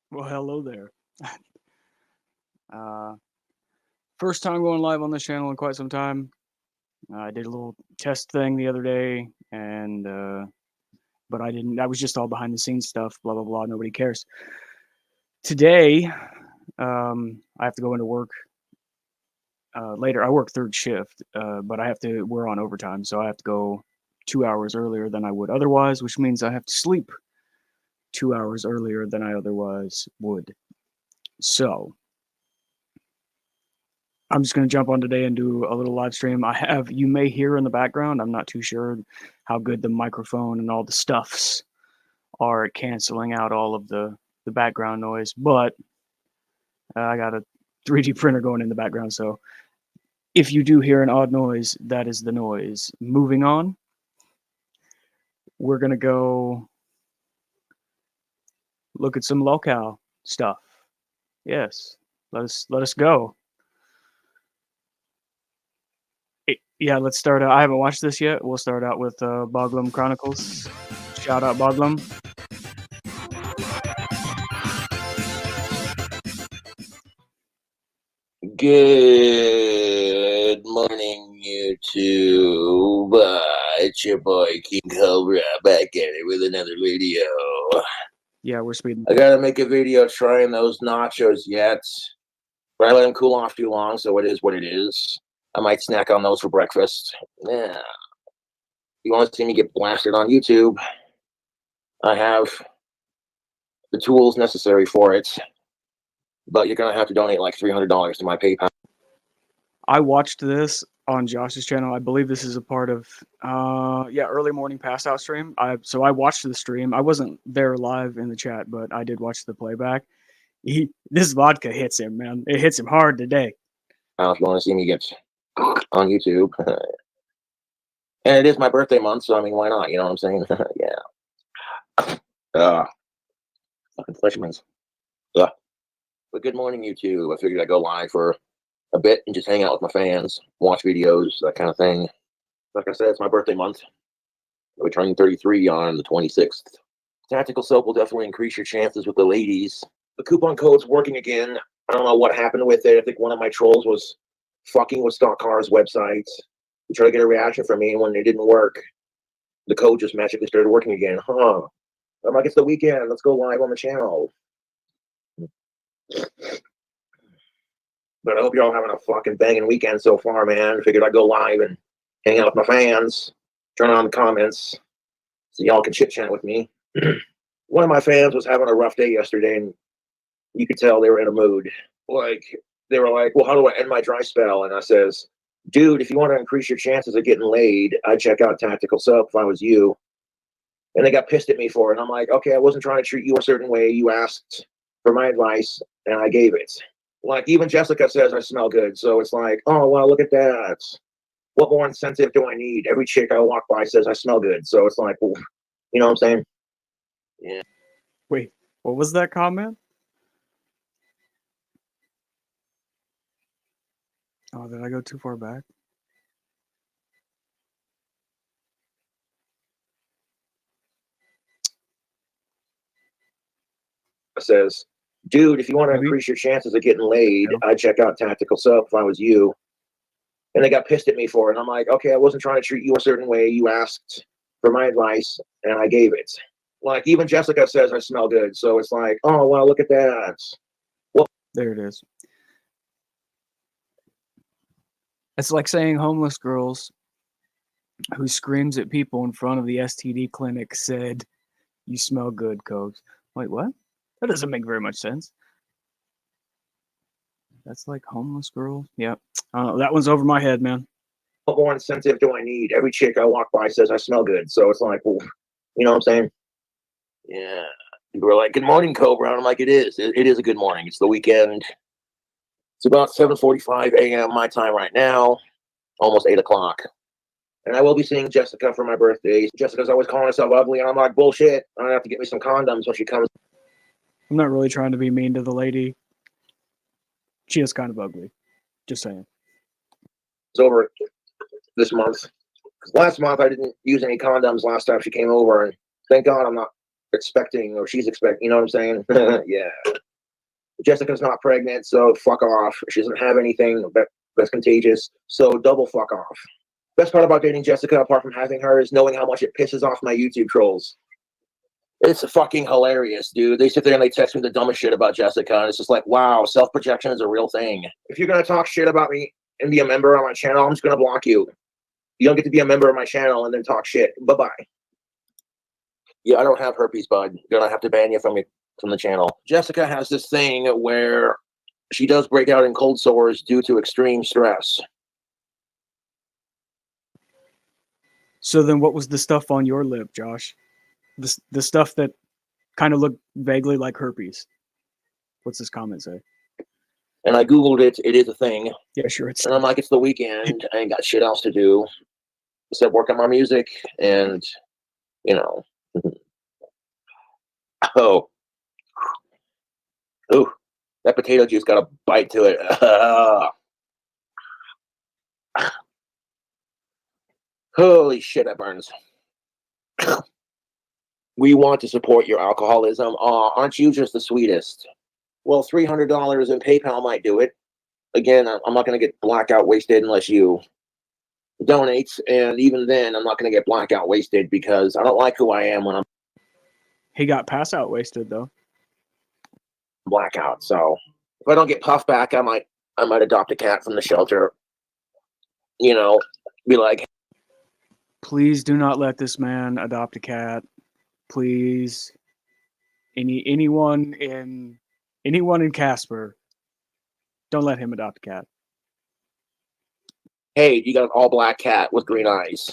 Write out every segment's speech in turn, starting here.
Well, hello there. uh, First time going live on this channel in quite some time. I did a little test thing the other day, and but I didn't. That was just all behind the scenes stuff. Blah blah blah. Nobody cares. Today, I have to go into work later. I work third shift, but I have to. We're on overtime, so I have to go 2 hours earlier than I would otherwise, which means I have to sleep 2 hours earlier than I otherwise would. So I'm just going to jump on today and do a little live stream. You may hear in the background, I'm not too sure how good the microphone and all the stuffs are at canceling out all of the background noise, but I got a 3D printer going in the background. So if you do hear an odd noise, that is the noise. Moving on, we're going to go look at some locale stuff. Yes, let us go. Yeah, let's start out. I haven't watched this yet. We'll start out with Boglum Chronicles. Shout out Boglum. Good morning, YouTube. It's your boy King Cobra back at it with another video. Yeah, we're speeding. I gotta make a video trying those nachos yet, but I let them cool off too long, so it is what it is. I might snack on those for breakfast. Yeah. If you want to see me get blasted on YouTube, I have the tools necessary for it, but you're gonna have to donate like $300 to my PayPal. I watched this on Josh's channel. I believe this is a part of early morning pass out stream. So I watched the stream. I wasn't there live in the chat, but I did watch the playback. This vodka hits him, man. It hits him hard today. If you want to see me get on YouTube, and it is my birthday month, so I mean, why not? You know what I'm saying? Yeah. Fucking freshmen's. But good morning, YouTube. I figured I'd go live for a bit and just hang out with my fans, watch videos, that kind of thing. Like I said, it's my birthday month. I'll be turning 33 on the 26th. Tactical soap will definitely increase your chances with the ladies. The coupon code's working again. I don't know what happened with it. I think one of my trolls was fucking with Stock Cars websites. He tried to get a reaction from me, and when it didn't work, the code just magically started working again. I'm like, it's the weekend. Let's go live on the channel. But I hope you're all having a fucking banging weekend so far, man. Figured I'd go live and hang out with my fans, turn on the comments, so y'all can chit chat with me. One of my fans was having a rough day yesterday, and you could tell they were in a mood. Like, they were like, well, how do I end my dry spell? And I says, dude, if you want to increase your chances of getting laid, I'd check out Tactical Soap if I was you. And they got pissed at me for it. And I'm like, okay, I wasn't trying to treat you a certain way. You asked for my advice, and I gave it. Like, even Jessica says I smell good. So it's like, oh, well, look at that. What more incentive do I need? Every chick I walk by says I smell good. So it's like, well, you know what I'm saying? Yeah. Wait, what was that comment? Oh, did I go too far back? Says, dude, if you want to Maybe. increase your chances of getting laid, No. I'd check out Tactical Soap if I was you. And they got pissed at me for it. And I'm like, okay, I wasn't trying to treat you a certain way. You asked for my advice, and I gave it. Like, even Jessica says I smell good. So it's like, oh, well, look at that. Well, There it is. It's like saying homeless girls who screams at people in front of the STD clinic said, "You smell good, Cokes." Wait, what? That doesn't make very much sense. That's like homeless girl. Yeah. I don't know. That one's over my head, man. what more incentive do I need? Every chick I walk by says I smell good. So it's like, well, you know what I'm saying? Yeah. People are like, good morning, Cobra. And I'm like, it is. It is a good morning. It's the weekend. It's about 7:45 a.m. my time right now, almost 8 o'clock. And I will be seeing Jessica for my birthday. Jessica's always calling herself ugly, and I'm like, bullshit. I'm gonna have to get me some condoms when she comes I'm not really trying to be mean to the lady. She is kind of ugly. Just saying. over this month. 'Cause last month I didn't use any condoms last time she came over, and thank God I'm not expecting, or she's expecting, you know what I'm saying? Yeah. Jessica's not pregnant, so fuck off. She doesn't have anything that's contagious, so double fuck off. Best part about dating Jessica, apart from having her, is knowing how much it pisses off my YouTube trolls. It's fucking hilarious, dude. They sit there and they text me the dumbest shit about Jessica, and it's just like, wow, self-projection is a real thing. If you're gonna talk shit about me and be a member on my channel, I'm just gonna block you. You don't get to be a member of my channel and then talk shit. Bye-bye. Yeah, I don't have herpes, bud. Gonna have to ban you from the channel. Jessica has this thing where she does break out in cold sores due to extreme stress. So then what was the stuff on your lip, Josh? The stuff that kind of looked vaguely like herpes. What's this comment say? And I Googled it. It is a thing. Yeah, sure. It's And I'm like, it's the weekend. I ain't got shit else to do except work on my music and, you know. Oh. Ooh. That potato juice got a bite to it. Holy shit, that burns. We want to support your alcoholism. Aren't you just the sweetest? Well, $300 in PayPal might do it. Again, I'm not going to get blackout wasted unless you donate. And even then, I'm not going to get blackout wasted because I don't like who I am when I'm He got pass out wasted though. blackout. So if I don't get puffed back, I might adopt a cat from the shelter. You know, be like, Please do not let this man adopt a cat. Please. Anyone in Casper, don't let him adopt a cat. hey, you got an all black cat with green eyes.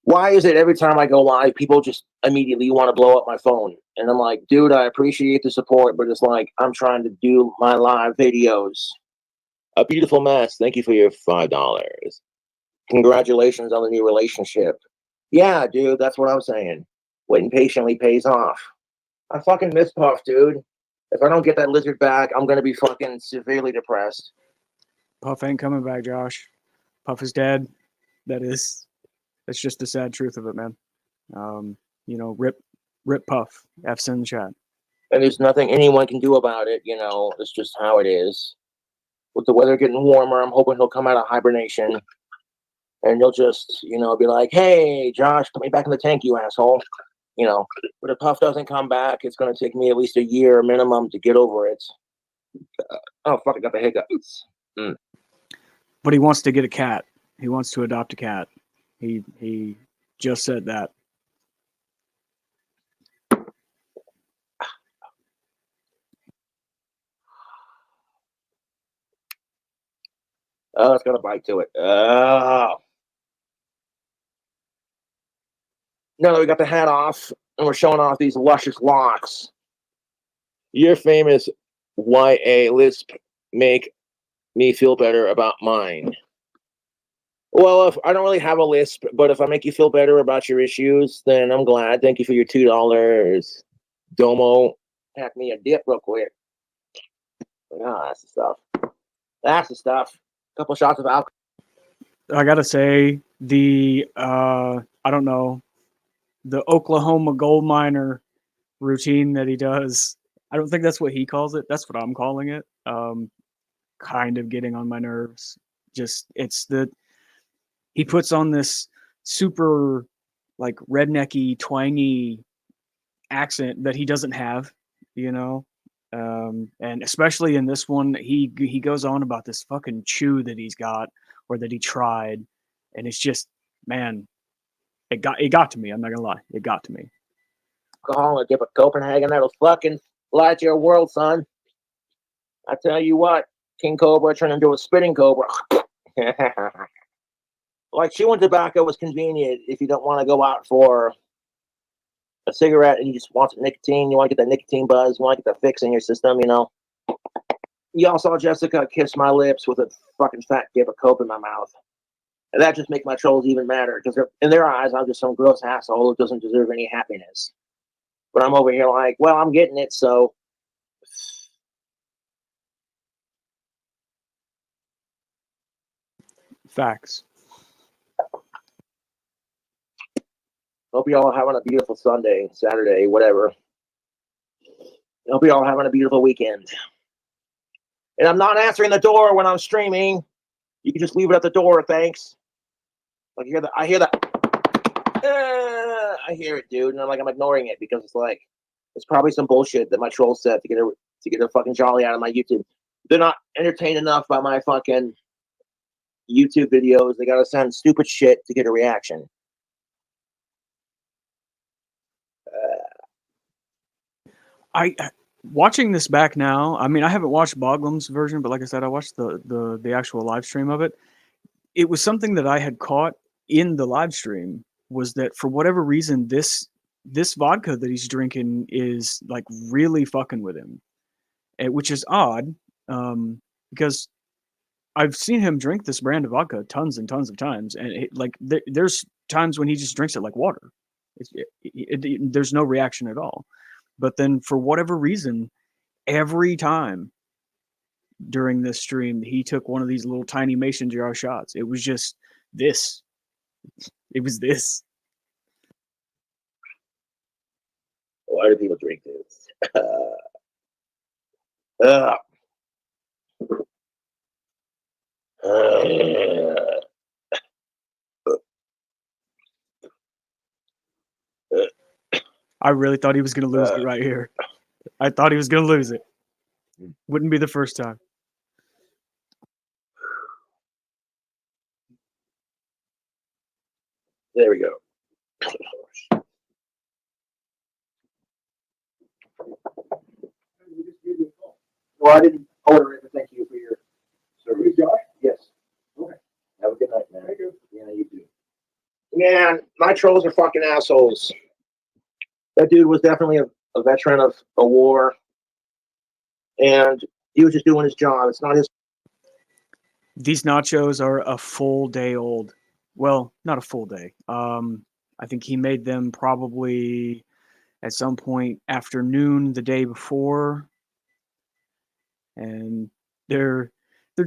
Why is it every time I go live, people just immediately want to blow up my phone? And I'm like, dude, I appreciate the support, but it's like, I'm trying to do my live videos. A beautiful mess. Thank you for your $5. Congratulations on the new relationship. Yeah, dude, that's what I'm saying. Waiting patiently pays off. I fucking miss Puff, dude. If I don't get that lizard back, I'm gonna be fucking severely depressed. Puff ain't coming back, Josh. Puff is dead. That's just the sad truth of it, man. Rip Puff. F's in the chat. And there's nothing anyone can do about it, you know, it's just how it is. With the weather getting warmer, I'm hoping he'll come out of hibernation. And you'll just, you know, be like, hey, Josh, put me back in the tank, you asshole. You know, but if Puff doesn't come back, it's going to take me at least a year minimum to get over it. Oh, fuck, I got the hiccups. Mm. But he wants to get a cat. He wants to adopt a cat. He just said that. Oh, it's got a bite to it. Oh. Now that we got the hat off and we're showing off these luscious locks, your famous YA lisp make me feel better about mine. Well, if I don't really have a lisp, but if I make you feel better about your issues, then I'm glad. Thank you for your $2. Domo, pack me a dip real quick. Ah, that's the stuff. That's the stuff. A couple shots of alcohol. I gotta say, the I don't know, the Oklahoma gold miner routine that he does. I don't think that's what he calls it. That's what I'm calling it. Kind of getting on my nerves. Just it's the he puts on this super like rednecky, twangy accent that he doesn't have, you know. And especially in this one, he goes on about this fucking chew that he's got or that he tried, and it's just, man, it got to me. I'm not gonna lie, it got to me. And dip of Copenhagen. That'll fucking light your world, son. I tell you what, King Cobra turned into a spitting cobra. Like chewing tobacco was convenient if you don't want to go out for a cigarette and you just want some nicotine. You want to get that nicotine buzz. You want to get that fix in your system, you know. Y'all saw Jessica kiss my lips with a fucking fat dip of coke in my mouth. And that just makes my trolls even madder because in their eyes, I'm just some gross asshole who doesn't deserve any happiness. But I'm over here like, well, I'm getting it, so. Facts. Hope you all having a beautiful Sunday, Saturday, whatever. Hope you all having a beautiful weekend. And I'm not answering the door when I'm streaming. You can just leave it at the door, thanks. Like I hear that. I hear it, dude, and I'm ignoring it because it's probably some bullshit that my troll said to get a fucking jolly out of my YouTube. They're not entertained enough by my fucking YouTube videos. They gotta send stupid shit to get a reaction. I watching this back now. I mean, I haven't watched Boglam's version, but like I said, I watched the actual live stream of it. It was something that I had caught in the live stream was that for whatever reason this vodka that he's drinking is like really fucking with him, which is odd because I've seen him drink this brand of vodka tons and tons of times, and there's times when he just drinks it like water. There's no reaction at all. But then for whatever reason, every time during this stream, he took one of these little tiny mason jar shots. It was just this. It was this. Why do people drink this? uh, I really thought he was going to lose it right here. I thought he was going to lose it. Wouldn't be the first time. There we go. Well, I didn't order it, but thank you for your service. Yes. Okay. Have a good night, man. Thank you. Yeah, you too. Man, my trolls are fucking assholes. That dude was definitely a veteran of a war, and he was just doing his job. It's not his. These nachos are a full day old. Well, not a full day. I think he made them probably at some point afternoon the day before, and they're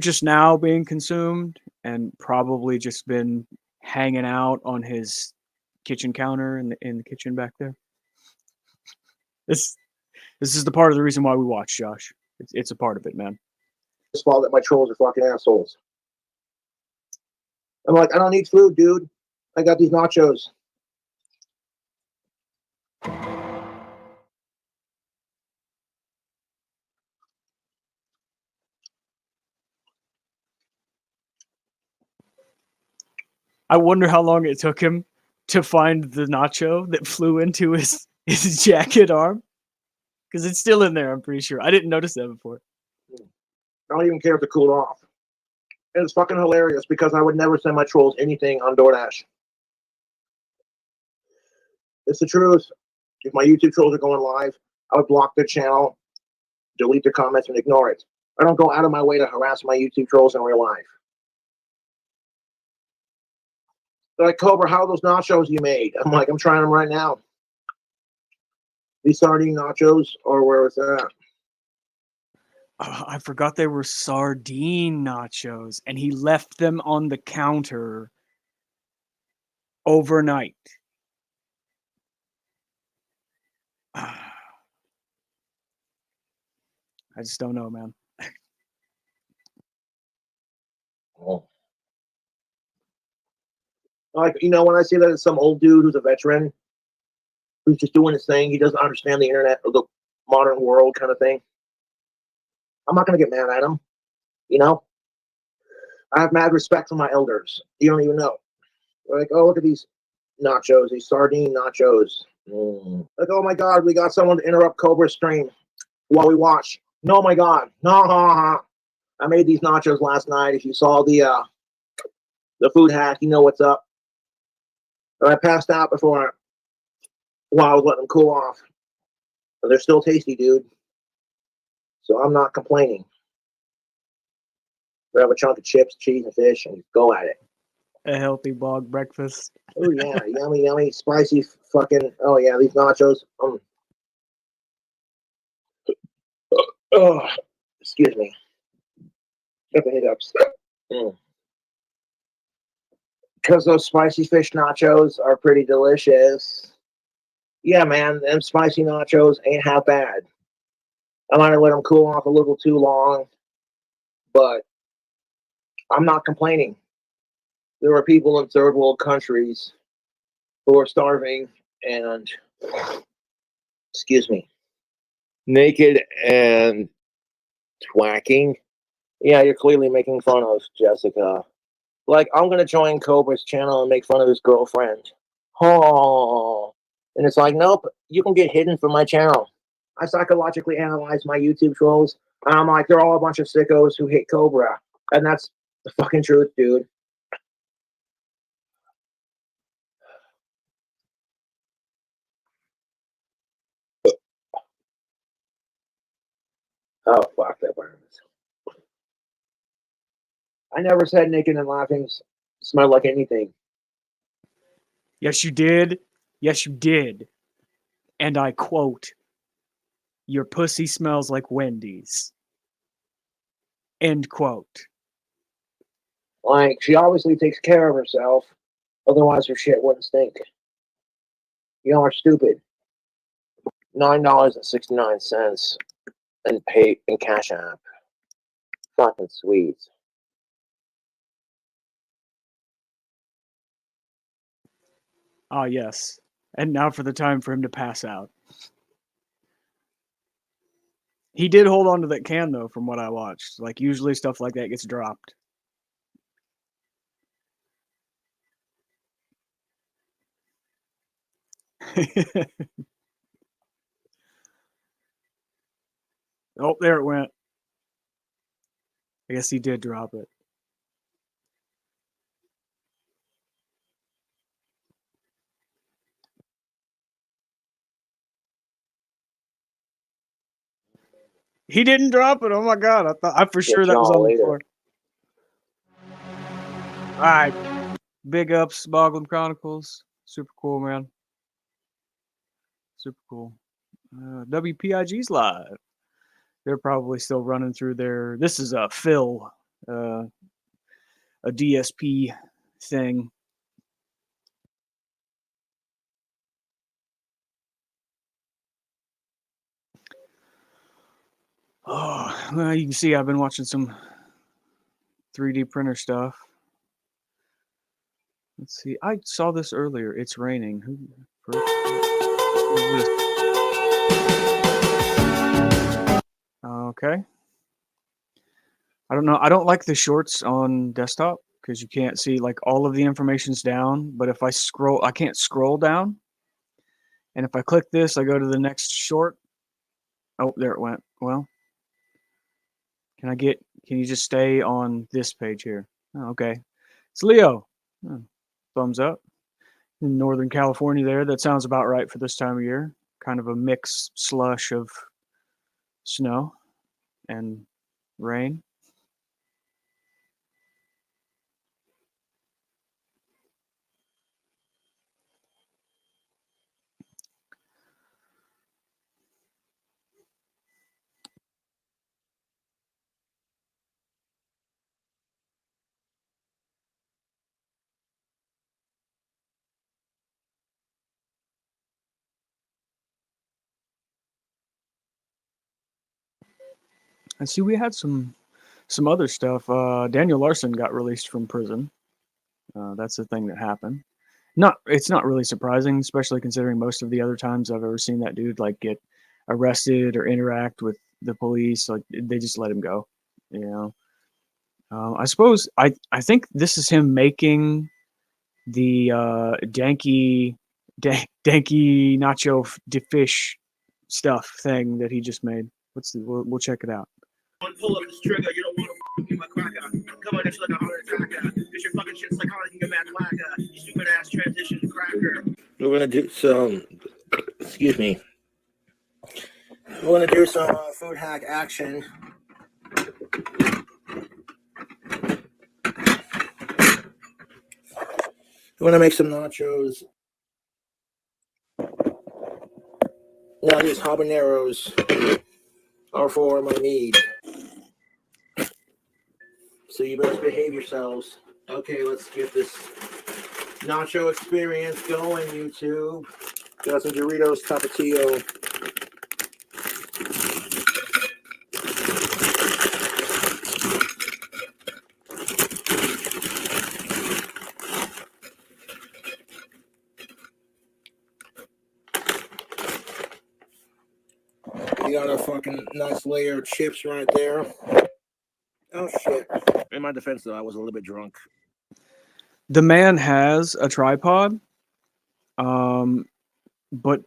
just now being consumed and probably just been hanging out on his kitchen counter in the kitchen back there. This is the part of the reason why we watch, Josh. It's a part of it, man. It's fault that my trolls are fucking assholes. I'm like, I don't need food, dude. I got these nachos. I wonder how long it took him to find the nacho that flew into his jacket arm. Because it's still in there, I'm pretty sure. I didn't notice that before. I don't even care if it cooled off. And it's fucking hilarious because I would never send my trolls anything on DoorDash. It's the truth. If my YouTube trolls are going live, I would block their channel, delete their comments, and ignore it. I don't go out of my way to harass my YouTube trolls in real life. They're like, Cobra, how are those nachos you made? I'm like, I'm trying them right now. These sardine nachos, or where was that? I forgot they were sardine nachos, and he left them on the counter overnight. I just don't know, man. Oh. Like, you know, when I see that it's some old dude who's a veteran, who's just doing his thing, he doesn't understand the internet or the modern world kind of thing, I'm not going to get mad at him. You know? I have mad respect for my elders. You don't even know. They're like, oh, look at these nachos, these sardine nachos. Like, oh my God, we got someone to interrupt Cobra's stream while we watch. No, my God. No, I made these nachos last night. If you saw the food hack, you know what's up. But I passed out before while I was letting them cool off. But they're still tasty, dude. So I'm not complaining. Grab a chunk of chips, cheese, and fish, and go at it. A healthy bog breakfast. Oh yeah, yummy, yummy, spicy, fucking. Oh yeah, these nachos. Oh, excuse me. Got the hiccups. Because those spicy fish nachos are pretty delicious. Yeah, man, them spicy nachos ain't half bad. I might have let them cool off a little too long, but I'm not complaining. There are people in third world countries who are starving and, excuse me, naked and twacking. Yeah, you're clearly making fun of Jessica. Like, I'm going to join Cobra's channel and make fun of his girlfriend. Oh. And it's like, nope, you can get hidden from my channel. I psychologically analyze my YouTube trolls, and I'm like, they're all a bunch of sickos who hate Cobra. And that's the fucking truth, dude. Oh, fuck, that burns. I never said naked and laughing smelled like anything. Yes, you did. Yes, you did. And I quote, your pussy smells like Wendy's. End quote. Like, she obviously takes care of herself. Otherwise, her shit wouldn't stink. Y'all are stupid. $9.69 and pay in Cash App. Fucking sweet. Ah, yes. And now for the time for him to pass out. He did hold on to that can, though, from what I watched. Like, usually stuff like that gets dropped. Oh, there it went. I guess he did drop it. He didn't drop it. Oh my God. I for sure that was on the floor. All right. Big ups, Boglin Chronicles. Super cool, man. Super cool. WPIG's live. They're probably still running through their. This is a Phil, a DSP thing. Oh, well, you can see I've been watching some 3D printer stuff. Let's see. I saw this earlier. It's raining. Who's this? Okay. I don't know. I don't like the shorts on desktop because you can't see, like, all of the information's down. But if I scroll, I can't scroll down. And if I click this, I go to the next short. Oh, there it went. Well, can you just stay on this page here? Oh, okay. It's Leo. Oh, thumbs up. In Northern California there. That sounds about right for this time of year. Kind of a mixed slush of snow and rain. And see, we had some other stuff. Daniel Larson got released from prison. That's the thing that happened. It's not really surprising, especially considering most of the other times I've ever seen that dude like get arrested or interact with the police. Like they just let him go. You know. I suppose I think this is him making the danky nacho fish stuff thing that he just made. We'll check it out. Pull up this trigger, you don't want to get my cracker. Come on, it's like a heart attacker. Cause your fucking shit's psychotic, you get mad blacker. You stupid ass transition cracker. We're gonna do some. Excuse me. We're gonna do some food hack action. We're gonna make some nachos. Now these habaneros are for my meat. So you best behave yourselves. Okay, let's get this nacho experience going, YouTube. Got some Doritos Tapatio. We got a fucking nice layer of chips right there. Oh shit. In my defense though, I was a little bit drunk. The man has a tripod, but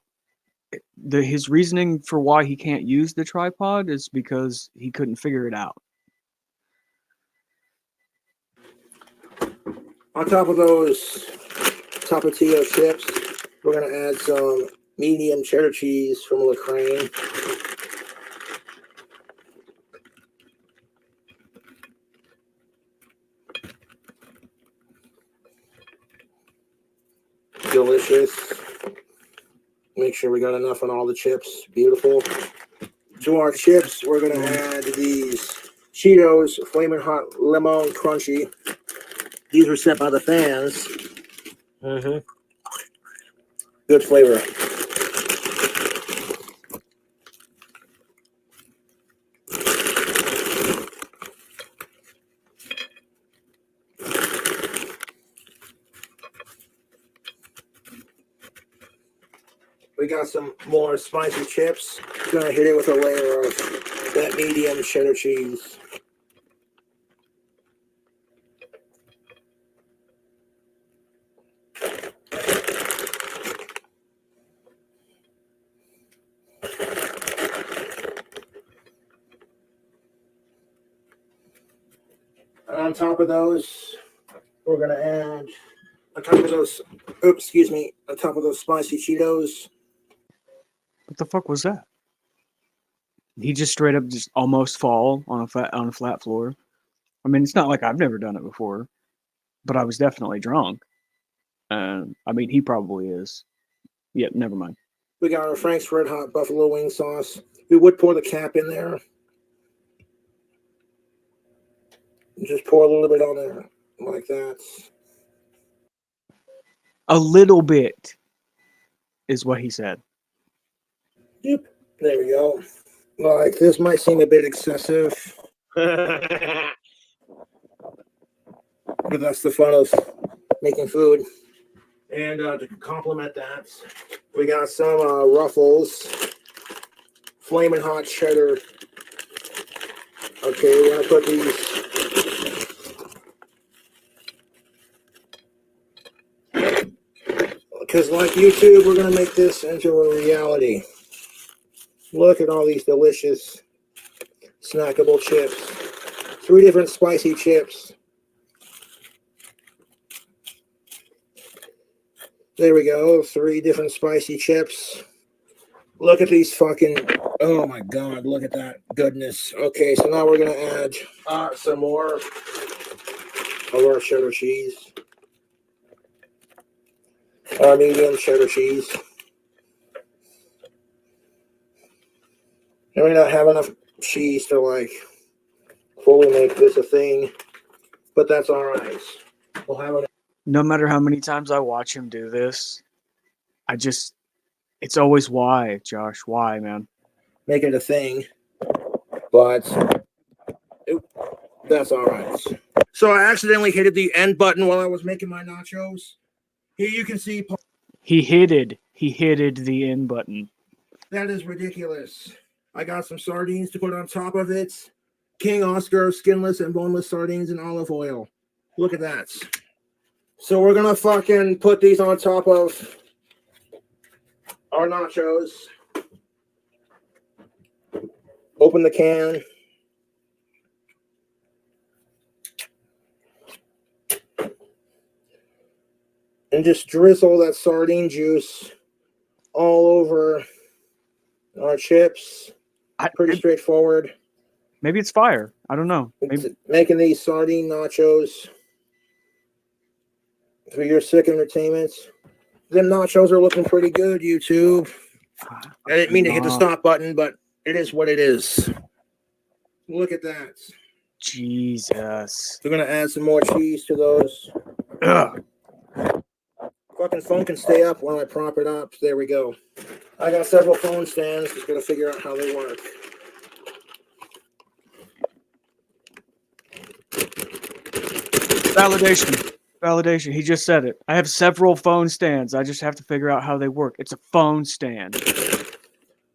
his reasoning for why he can't use the tripod is because he couldn't figure it out. On top of those Tapatio chips, we're going to add some medium cheddar cheese from LaCrane. Delicious. Make sure we got enough on all the chips. Beautiful. To our chips, we're going to add these Cheetos Flamin' Hot Lemon Crunchy. These were set by the fans. Good flavor. We got some more spicy chips. Gonna hit it with a layer of that medium cheddar cheese. On top of those, we're gonna add on top of those. Oops, excuse me. On top of those spicy Cheetos. What the fuck was that? He just straight up just almost fall on a flat floor. I mean, it's not like I've never done it before, but I was definitely drunk. I mean, he probably is. Yep, never mind. We got our Frank's Red Hot Buffalo Wing Sauce. We would pour the cap in there. Just pour a little bit on there, like that. A little bit is what he said. Yep. There we go. Like, this might seem a bit excessive. But that's the fun of making food. And to complement that, we got some Ruffles Flamin' Hot Cheddar. Okay, we're going to put these Because like YouTube, we're going to make this into a reality. Look at all these delicious snackable chips. 3 different spicy chips. There we go. 3 different spicy chips. Look at these fucking... Oh my god, look at that goodness. Okay, so now we're going to add some more of our cheddar cheese. Our medium cheddar cheese. And we don't have enough cheese to like fully make this a thing, but that's all right. We'll have it. No matter how many times I watch him do this, it's always why, Josh. Why, man? Make it a thing, but that's all right. So I accidentally hit the end button while I was making my nachos. Here you can see. He hitted the end button. That is ridiculous. I got some sardines to put on top of it. King Oscar skinless and boneless sardines in olive oil. Look at that. So we're gonna fucking put these on top of our nachos. Open the can. And just drizzle that sardine juice all over our chips. Pretty straightforward. Maybe it's fire. I don't know. Maybe. Making these sardine nachos for your sick entertainment. Them nachos are looking pretty good, YouTube. I didn't mean to hit the stop button, but it is what it is. Look at that. Jesus. We're going to add some more cheese to those. Ugh. Fucking phone can stay up while I prop it up. There we go. I got several phone stands. Just got to figure out how they work. Validation. He just said it. I have several phone stands. I just have to figure out how they work. It's a phone stand. I'd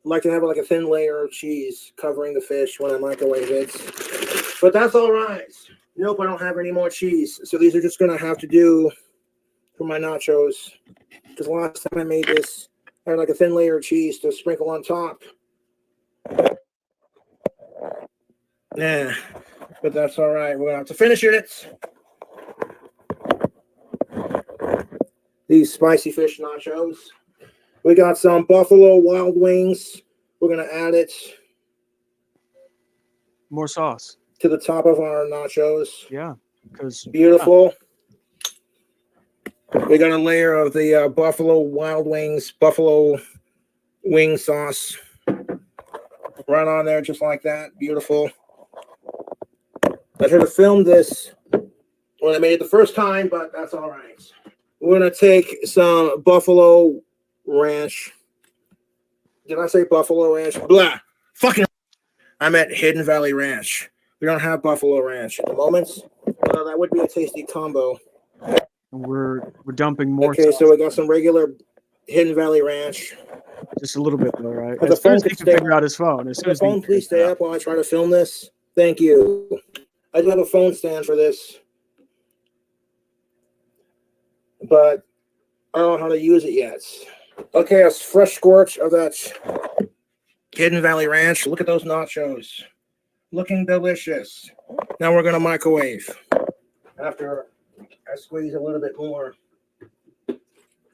like to have like a thin layer of cheese covering the fish when I microwave it. But that's all right. Nope, I don't have any more cheese. So these are just going to have to do for my nachos. Because last time I made this, I had like a thin layer of cheese to sprinkle on top. Yeah, but that's all right. We're going to have to finish it. These spicy fish nachos. We got some Buffalo Wild Wings. We're going to add it. More sauce. To the top of our nachos. Yeah. Beautiful. Yeah. We got a layer of the Buffalo Wild Wings, buffalo wing sauce. Right on there, just like that. Beautiful. I should have filmed this when I made it the first time, but that's all right. We're going to take some Buffalo Ranch. Did I say Buffalo Ranch? Blah. Fucking. I'm at Hidden Valley Ranch. We don't have Buffalo Ranch at the moment. That would be a tasty combo. We're dumping more. Okay, so we got some regular Hidden Valley Ranch. Just a little bit though, right? The phone can figure out his phone. As soon as the phone, please stay up while I try to film this. Thank you. I do have a phone stand for this, but I don't know how to use it yet. Okay, a fresh scorch of that Hidden Valley Ranch. Look at those nachos. Looking delicious. Now we're going to microwave. After I squeeze a little bit more.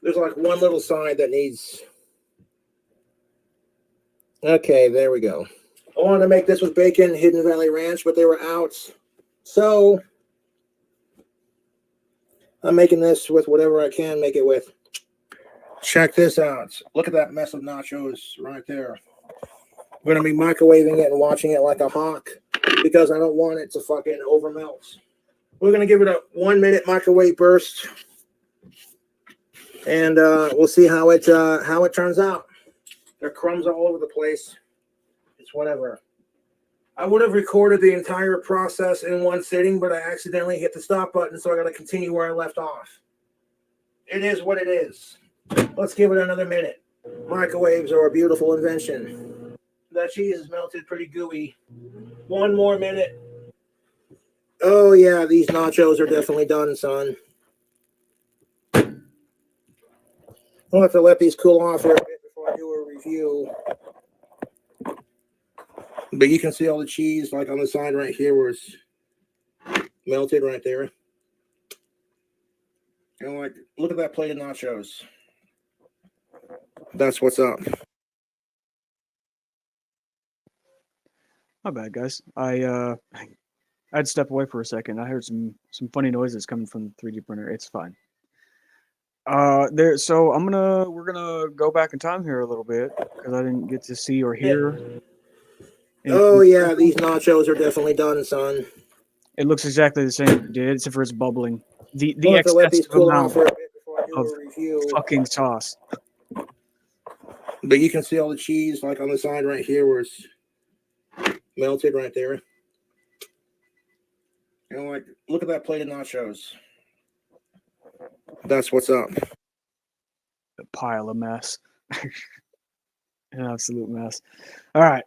There's like one little side that needs... Okay, there we go. I wanted to make this with bacon, Hidden Valley Ranch, but they were out. So I'm making this with whatever I can make it with. Check this out. Look at that mess of nachos right there. We're going to be microwaving it and watching it like a hawk because I don't want it to fucking overmelt. We're going to give it a 1 minute microwave burst. And we'll see how it turns out. There are crumbs all over the place. It's whatever. I would have recorded the entire process in one sitting, but I accidentally hit the stop button, so I got to continue where I left off. It is what it is. Let's give it another minute. Microwaves are a beautiful invention. That cheese is melted pretty gooey. 1 more minute. Oh, yeah, these nachos are definitely done, son. I'll have to let these cool off for a bit before I do a review. But you can see all the cheese like on the side right here where it's melted right there. And like, look at that plate of nachos. That's what's up. My bad, guys. I had to step away for a second. I heard some funny noises coming from the 3D printer. It's fine. So we're gonna go back in time here a little bit because I didn't get to see or hear. Oh yeah, these nachos are definitely done, son. It looks exactly the same as it did, except for it's bubbling. The I'll have to let these excessive cool off amount for a bit before I do of a review. fucking sauce. But you can see all the cheese like on the side right here where it's melted right there. And like, look at that plate of nachos. That's what's up. A pile of mess. An absolute mess. All right.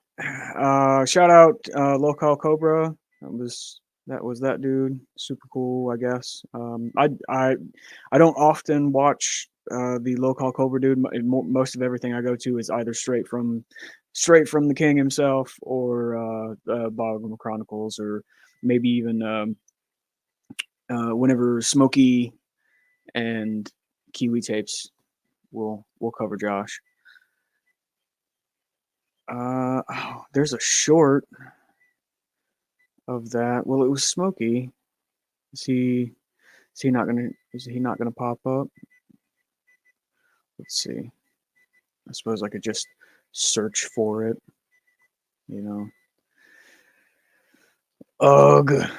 Shout out Local Cobra. That was that dude. Super cool, I guess. I don't often watch the Local Cobra dude. Most of everything I go to is either straight from the king himself or Bogum Chronicles, or maybe even whenever Smokey and Kiwi Tapes will cover Josh. There's a short of that. Well, it was Smokey. Is he not gonna pop up? Let's see. I suppose I could just search for it. Ugh.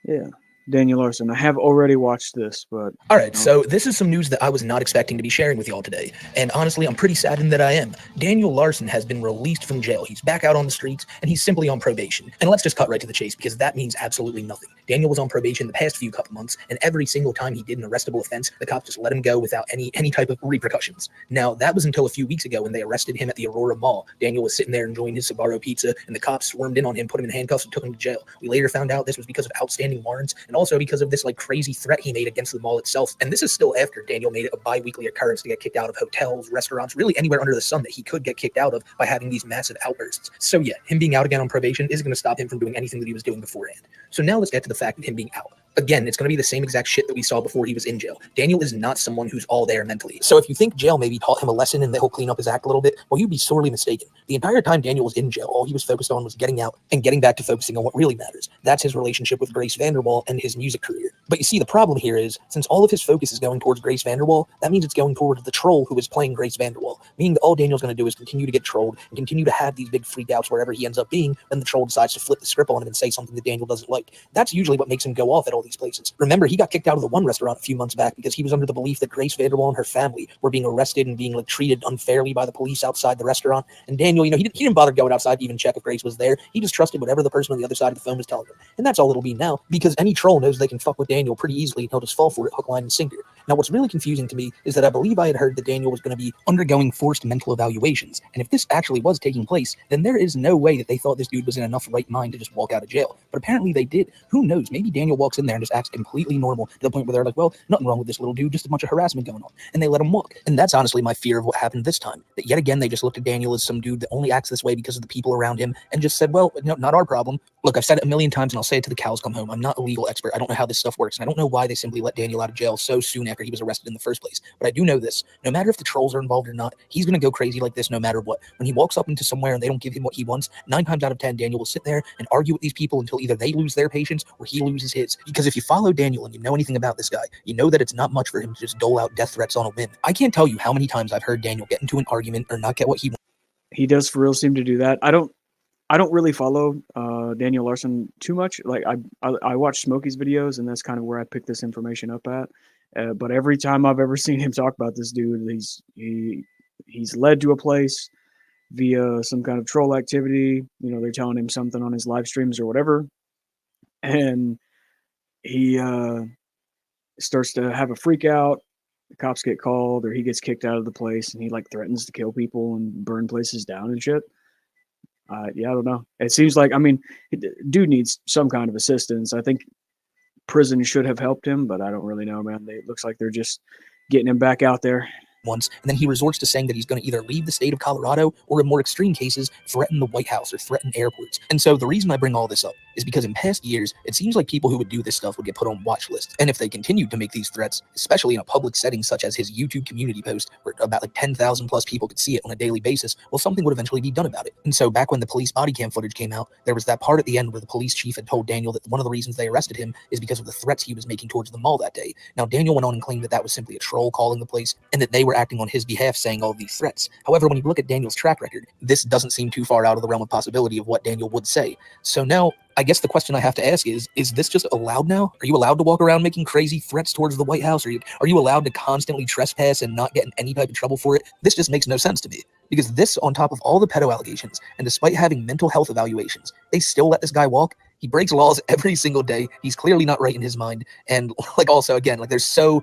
Yeah. Daniel Larson. I have already watched this, but all right, so this is some news that I was not expecting to be sharing with y'all today, and honestly, I'm pretty saddened that I am. Daniel Larson has been released from jail. He's back out on the streets, and he's simply on probation. And let's just cut right to the chase, because that means absolutely nothing. Daniel was on probation the past couple months, and every single time he did an arrestable offense, the cops just let him go without any type of repercussions. Now, that was until a few weeks ago when they arrested him at the Aurora Mall. Daniel was sitting there enjoying his Sbarro pizza, and the cops swarmed in on him, put him in handcuffs, and took him to jail. We later found out this was because of outstanding warrants, and also because of this crazy threat he made against the mall itself. And this is still after Daniel made it a bi-weekly occurrence to get kicked out of hotels, restaurants, really anywhere under the sun that he could get kicked out of by having these massive outbursts. So yeah, him being out again on probation isn't going to stop him from doing anything that he was doing beforehand. So now let's get to the fact of him being out. Again, it's going to be the same exact shit that we saw before he was in jail. Daniel is not someone who's all there mentally. So if you think jail maybe taught him a lesson and that he'll clean up his act a little bit, well, you'd be sorely mistaken. The entire time Daniel was in jail, all he was focused on was getting out and getting back to focusing on what really matters. That's his relationship with Grace Vanderwall and his music career. But you see, the problem here is, since all of his focus is going towards Grace Vanderwall, that means it's going towards the troll who is playing Grace Vanderwall, meaning that all Daniel's going to do is continue to get trolled and continue to have these big freak outs wherever he ends up being when the troll decides to flip the script on him and say something that Daniel doesn't like. That's usually what makes him go off at all these places. Remember, he got kicked out of the one restaurant a few months back because he was under the belief that Grace Vanderwall and her family were being arrested and being treated unfairly by the police outside the restaurant. And Daniel, he didn't bother going outside to even check if Grace was there. He just trusted whatever the person on the other side of the phone was telling him. And that's all it'll be now, because any troll knows they can fuck with Daniel pretty easily and he'll just fall for it hook, line, and sinker. Now, what's really confusing to me is that I believe I had heard that Daniel was going to be undergoing forced mental evaluations. And if this actually was taking place, then there is no way that they thought this dude was in enough right mind to just walk out of jail. But apparently they did. Who knows? Maybe Daniel walks in there and just acts completely normal to the point where they're like, well, nothing wrong with this little dude, just a bunch of harassment going on. And they let him walk. And that's honestly my fear of what happened this time. That yet again, they just looked at Daniel as some dude that only acts this way because of the people around him and just said, well, no, not our problem. Look, I've said it a million times and I'll say it till the cows come home. I'm not a legal expert. I don't know how this stuff works. And I don't know why they simply let Daniel out of jail so soon after he was arrested in the first place. But I do know this. No matter if the trolls are involved or not, he's going to go crazy like this no matter what. When he walks up into somewhere and they don't give him what he wants, 9 times out of 10, Daniel will sit there and argue with these people until either they lose their patience or he loses his. Because if you follow Daniel and you know anything about this guy, you know that it's not much for him to just dole out death threats on a whim. I can't tell you how many times I've heard Daniel get into an argument or not get what he wants. He does for real seem to do that. I don't really follow Daniel Larson too much. Like I watch Smokey's videos, and that's kind of where I pick this information up at. But every time I've ever seen him talk about this dude, he's led to a place via some kind of troll activity. They're telling him something on his live streams or whatever, and he starts to have a freak out. the cops get called or he gets kicked out of the place and he like threatens to kill people and burn places down and shit. Yeah, I don't know. It seems like, I mean, dude needs some kind of assistance. I think prison should have helped him, but I don't really know, man. It looks like they're just getting him back out there. Once, and then he resorts to saying that he's going to either leave the state of Colorado or, in more extreme cases, threaten the White House or threaten airports. And so the reason I bring all this up is because in past years, it seems like people who would do this stuff would get put on watch lists. And if they continued to make these threats, especially in a public setting such as his YouTube community post, where about like 10,000 plus people could see it on a daily basis, well, something would eventually be done about it. And so back when the police body cam footage came out, there was that part at the end where the police chief had told Daniel that one of the reasons they arrested him is because of the threats he was making towards the mall that day. Now, Daniel went on and claimed that that was simply a troll calling the place and that they were acting on his behalf, saying all of these threats. However, when you look at Daniel's track record, this doesn't seem too far out of the realm of possibility of what Daniel would say. So now, I guess the question I have to ask is this just allowed now? Are you allowed to walk around making crazy threats towards the White House? Are you allowed to constantly trespass and not get in any type of trouble for it? This just makes no sense to me. Because this, on top of all the pedo allegations, and despite having mental health evaluations, they still let this guy walk. He breaks laws every single day. He's clearly not right in his mind. And like also, again, like there's so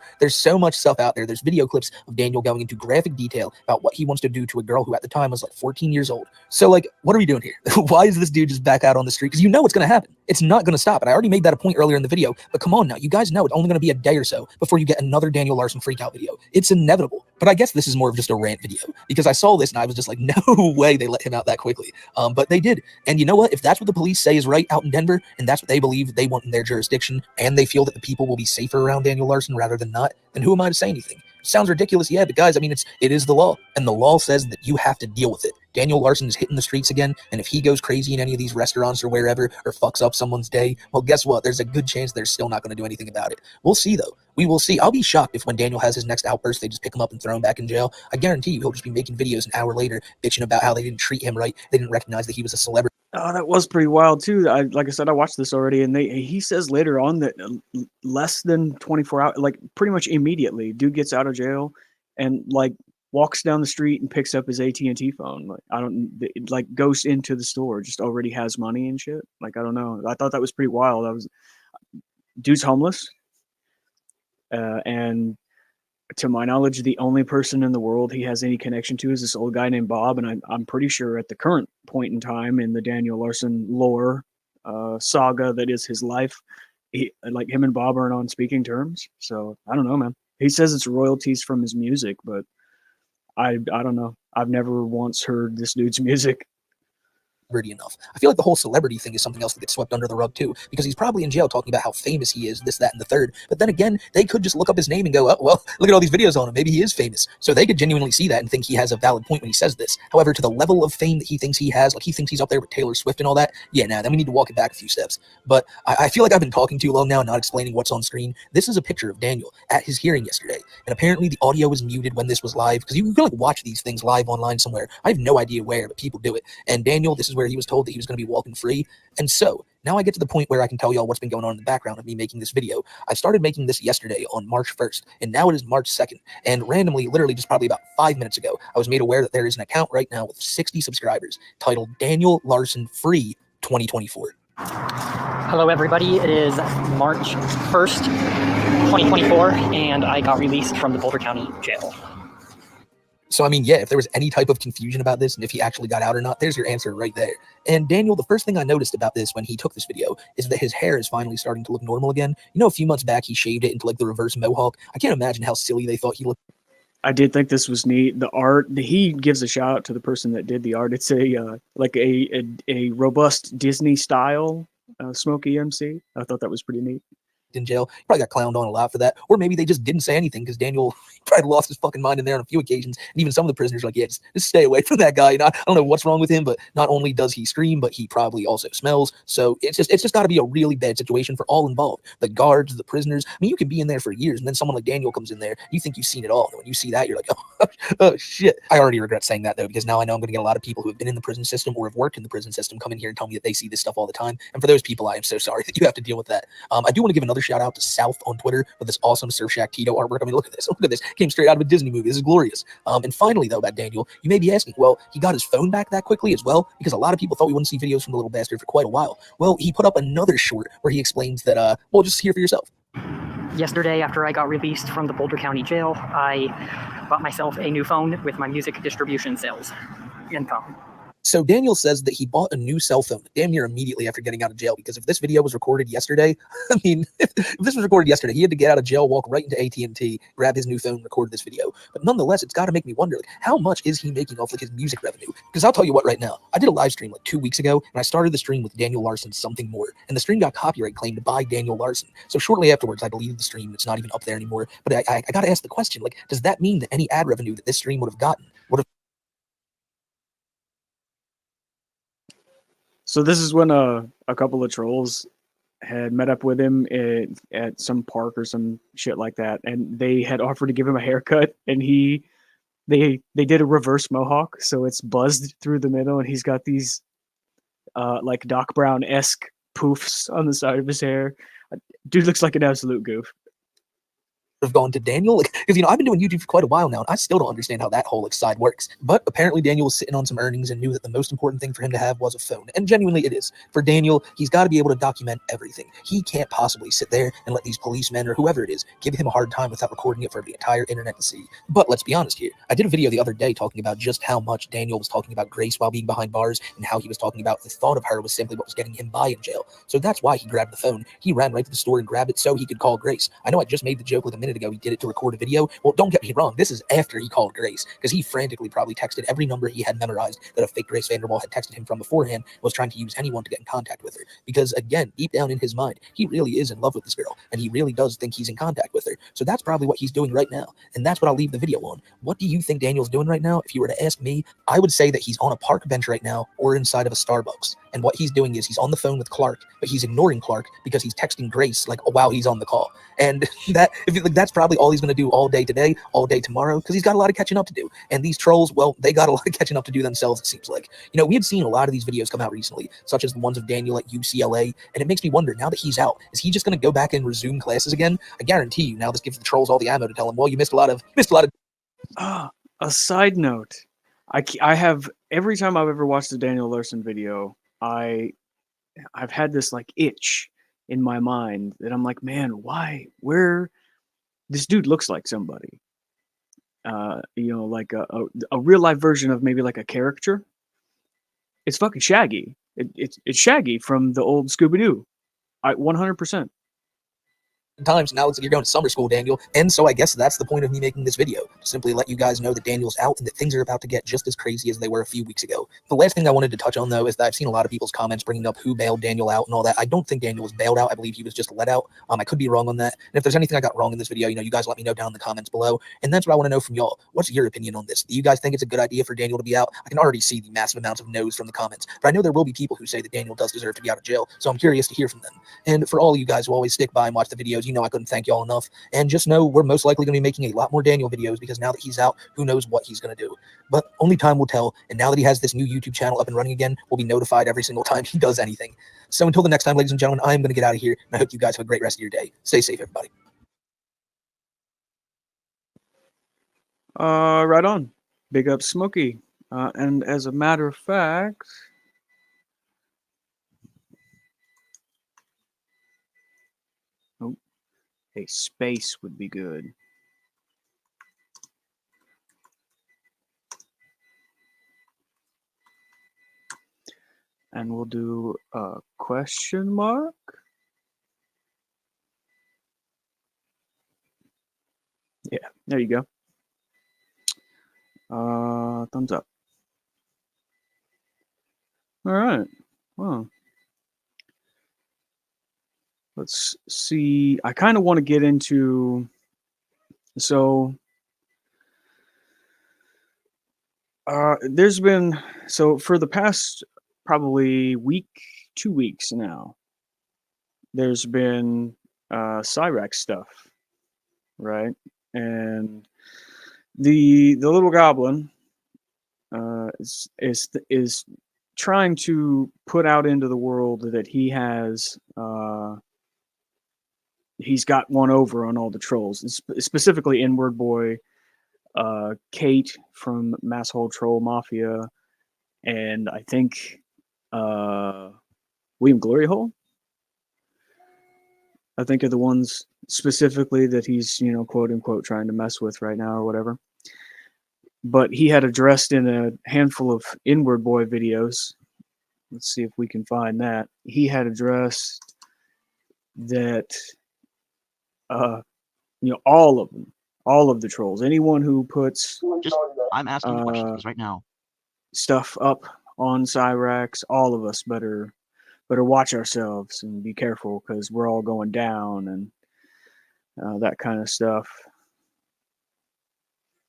much stuff out there. There's video clips of Daniel going into graphic detail about what he wants to do to a girl who at the time was like 14 years old. So like, what are we doing here? Why is this dude just back out on the street? Because you know it's going to happen. It's not going to stop. And I already made that a point earlier in the video, but come on now. You guys know it's only going to be a day or so before you get another Daniel Larson freakout video. It's inevitable. But I guess this is more of just a rant video because I saw this and I was just like, no way they let him out that quickly. But they did. And you know what? If that's what the police say is right out in Denver, and that's what they believe they want in their jurisdiction, and they feel that the people will be safer around Daniel Larson rather than not, then who am I to say anything? Sounds ridiculous, yeah, but guys, I mean, it is the law, and the law says that you have to deal with it. Daniel Larson is hitting the streets again, and if he goes crazy in any of these restaurants or wherever, or fucks up someone's day, well, guess what? There's a good chance they're still not going to do anything about it. We'll see, though. We will see. I'll be shocked if when Daniel has his next outburst, they just pick him up and throw him back in jail. I guarantee you he'll just be making videos an hour later, bitching about how they didn't treat him right, they didn't recognize that he was a celebrity. Oh, that was pretty wild too. Like I said, I watched this already, and he says later on that less than 24 hours, like pretty much immediately, dude gets out of jail and like walks down the street and picks up his AT&T phone. Like like goes into the store, just already has money and shit. Like I don't know. I thought that was pretty wild. Dude's homeless, and to my knowledge, the only person in the world he has any connection to is this old guy named Bob. And I'm pretty sure at the current point in time in the Daniel Larson lore saga that is his life, like him and Bob aren't on speaking terms. So I don't know, man. He says it's royalties from his music, but I don't know. I've never once heard this dude's music. Enough. I feel like the whole celebrity thing is something else that gets swept under the rug too, because he's probably in jail talking about how famous he is, this, that, and the third. But then again, they could just look up his name and go, oh, well, look at all these videos on him. Maybe he is famous. So they could genuinely see that and think he has a valid point when he says this. However, to the level of fame that he thinks he has, like he thinks he's up there with Taylor Swift and all that, yeah, nah, then we need to walk it back a few steps. But I feel like I've been talking too long now, not explaining what's on screen. This is a picture of Daniel at his hearing yesterday. And apparently the audio was muted when this was live, because you can like watch these things live online somewhere. I have no idea where, but people do it. And Daniel, this is where he was told that he was going to be walking free. And so now I get to the point where I can tell y'all what's been going on in the background of me making this video. I started making this yesterday on March 1st, and now it is March 2nd. And randomly, literally just probably about 5 minutes ago, I was made aware that there is an account right now with 60 subscribers titled Daniel Larson Free 2024. Hello everybody, it is March 1st, 2024, and I got released from the Boulder County Jail. So, I mean, yeah, if there was any type of confusion about this and if he actually got out or not, there's your answer right there. And Daniel, the first thing I noticed about this when he took this video is that his hair is finally starting to look normal again. You know, a few months back, he shaved it into like the reverse mohawk. I can't imagine how silly they thought he looked. I did think this was neat. The art, he gives a shout out to the person that did the art. It's like a robust Disney style Smokey MC. I thought that was pretty neat. In jail, he probably got clowned on a lot for that, or maybe they just didn't say anything because Daniel probably lost his fucking mind in there on a few occasions, and even some of the prisoners are like, yeah, just stay away from that guy. I don't know what's wrong with him, but not only does he scream, but he probably also smells. So it's just got to be a really bad situation for all involved, the guards, the prisoners. I mean, you can be in there for years, and then someone like Daniel comes in there, you think you've seen it all, and when you see that, you're like, oh shit. I already regret saying that though, because now I know I'm going to get a lot of people who have been in the prison system or have worked in the prison system come in here and tell me that they see this stuff all the time, and for those people, I am so sorry that you have to deal with that. I do want to give another shout out to South on Twitter with this awesome Surf Shack Tito artwork. I mean, look at this. Look at this. Came straight out of a Disney movie. This is glorious. And finally, though, about Daniel, you may be asking, well, he got his phone back that quickly as well, because a lot of people thought we wouldn't see videos from the little bastard for quite a while. Well, he put up another short where he explains that, well, just hear for yourself. Yesterday, after I got released from the Boulder County Jail, I bought myself a new phone with my music distribution sales income. So Daniel says that he bought a new cell phone damn near immediately after getting out of jail, because if this video was recorded yesterday, I mean, if this was recorded yesterday, he had to get out of jail, walk right into AT&T, grab his new phone, record this video. But nonetheless, it's got to make me wonder, like, how much is he making off like his music revenue? Because I'll tell you what right now, I did a live stream like 2 weeks ago, and I started the stream with Daniel Larson's Something More, and the stream got copyright claimed by Daniel Larson. So shortly afterwards, I deleted the stream. It's not even up there anymore. But I got to ask the question, like, does that mean that any ad revenue that this stream would have gotten would have... So this is when a couple of trolls had met up with him at some park or some shit like that, and they had offered to give him a haircut, and they did a reverse mohawk, so it's buzzed through the middle, and he's got these like Doc Brown-esque poofs on the side of his hair. Dude looks like an absolute goof. have gone to Daniel, like, because I've been doing YouTube for quite a while now, and I still don't understand how that whole side works. But apparently Daniel was sitting on some earnings and knew that the most important thing for him to have was a phone, and genuinely it is. For Daniel, he's got to be able to document everything. He can't possibly sit there and let these policemen or whoever it is give him a hard time without recording it for the entire internet to see. But let's be honest here. I did a video the other day talking about just how much Daniel was talking about Grace while being behind bars, and how he was talking about the thought of her was simply what was getting him by in jail. So that's why he grabbed the phone. He ran right to the store and grabbed it so he could call Grace. I know I just made the joke like a minute ago he did it to record a video. Well, don't get me wrong, this is after he called Grace, because he frantically probably texted every number he had memorized that a fake Grace Vanderbilt had texted him from beforehand, was trying to use anyone to get in contact with her. Because again, deep down in his mind, he really is in love with this girl, and he really does think he's in contact with her. So that's probably what he's doing right now, and that's what I'll leave the video on. What do you think Daniel's doing right now? If you were to ask me, I would say that he's on a park bench right now, or inside of a Starbucks. And what he's doing is he's on the phone with Clark, but he's ignoring Clark because he's texting Grace like while he's on the call. And that's probably all he's going to do all day today, all day tomorrow, because he's got a lot of catching up to do. And these trolls, well, they got a lot of catching up to do themselves, it seems like. We had seen a lot of these videos come out recently, such as the ones of Daniel at UCLA, and it makes me wonder, now that he's out, is he just going to go back and resume classes again? I guarantee you, now this gives the trolls all the ammo to tell him, well, you missed a lot of... A side note, I have, every time I've ever watched a Daniel Larson video, I've had this like itch in my mind that I'm like, man, where this dude looks like somebody, like a real life version of maybe like a character. It's fucking Shaggy. It's Shaggy from the old Scooby-Doo. 100%. times. Now it's like you're going to summer school, Daniel. And so I guess that's the point of me making this video, to simply let you guys know that Daniel's out and that things are about to get just as crazy as they were a few weeks ago. The last thing I wanted to touch on, though, is that I've seen a lot of people's comments bringing up who bailed Daniel out and all that. I don't think Daniel was bailed out. I believe he was just let out. I could be wrong on that. And if there's anything I got wrong in this video, you guys let me know down in the comments below. And that's what I want to know from y'all. What's your opinion on this? Do you guys think it's a good idea for Daniel to be out? I can already see the massive amounts of no's from the comments, but I know there will be people who say that Daniel does deserve to be out of jail. So I'm curious to hear from them. And for all of you guys who always stick by and watch the videos, I couldn't thank y'all enough. And just know we're most likely going to be making a lot more Daniel videos, because now that he's out, who knows what he's going to do. But only time will tell. And now that he has this new YouTube channel up and running again, we'll be notified every single time he does anything. So until the next time, ladies and gentlemen, I'm going to get out of here. And I hope you guys have a great rest of your day. Stay safe, everybody. Right on. Big up Smokey. And as a matter of fact, a space would be good. And we'll do a question mark. Yeah, there you go. Thumbs up. All right. Well, let's see. I kind of want to get into, so there's been, so for the past probably week, 2 weeks now, there's been Cyrax stuff, right? And the little goblin is trying to put out into the world that he has he's got one over on all the trolls, specifically Inward Boy, Kate from Masshole Troll Mafia, and I think William Glory Hole. I think are the ones specifically that he's, you know, quote unquote trying to mess with right now or whatever. But he had addressed in a handful of Inward Boy videos. Let's see if we can find that. He had addressed that, you know, all of them, all of the trolls, anyone who puts I'm asking uh, questions right now. stuff up on Cyrax, all of us better watch ourselves and be careful because we're all going down and that kind of stuff.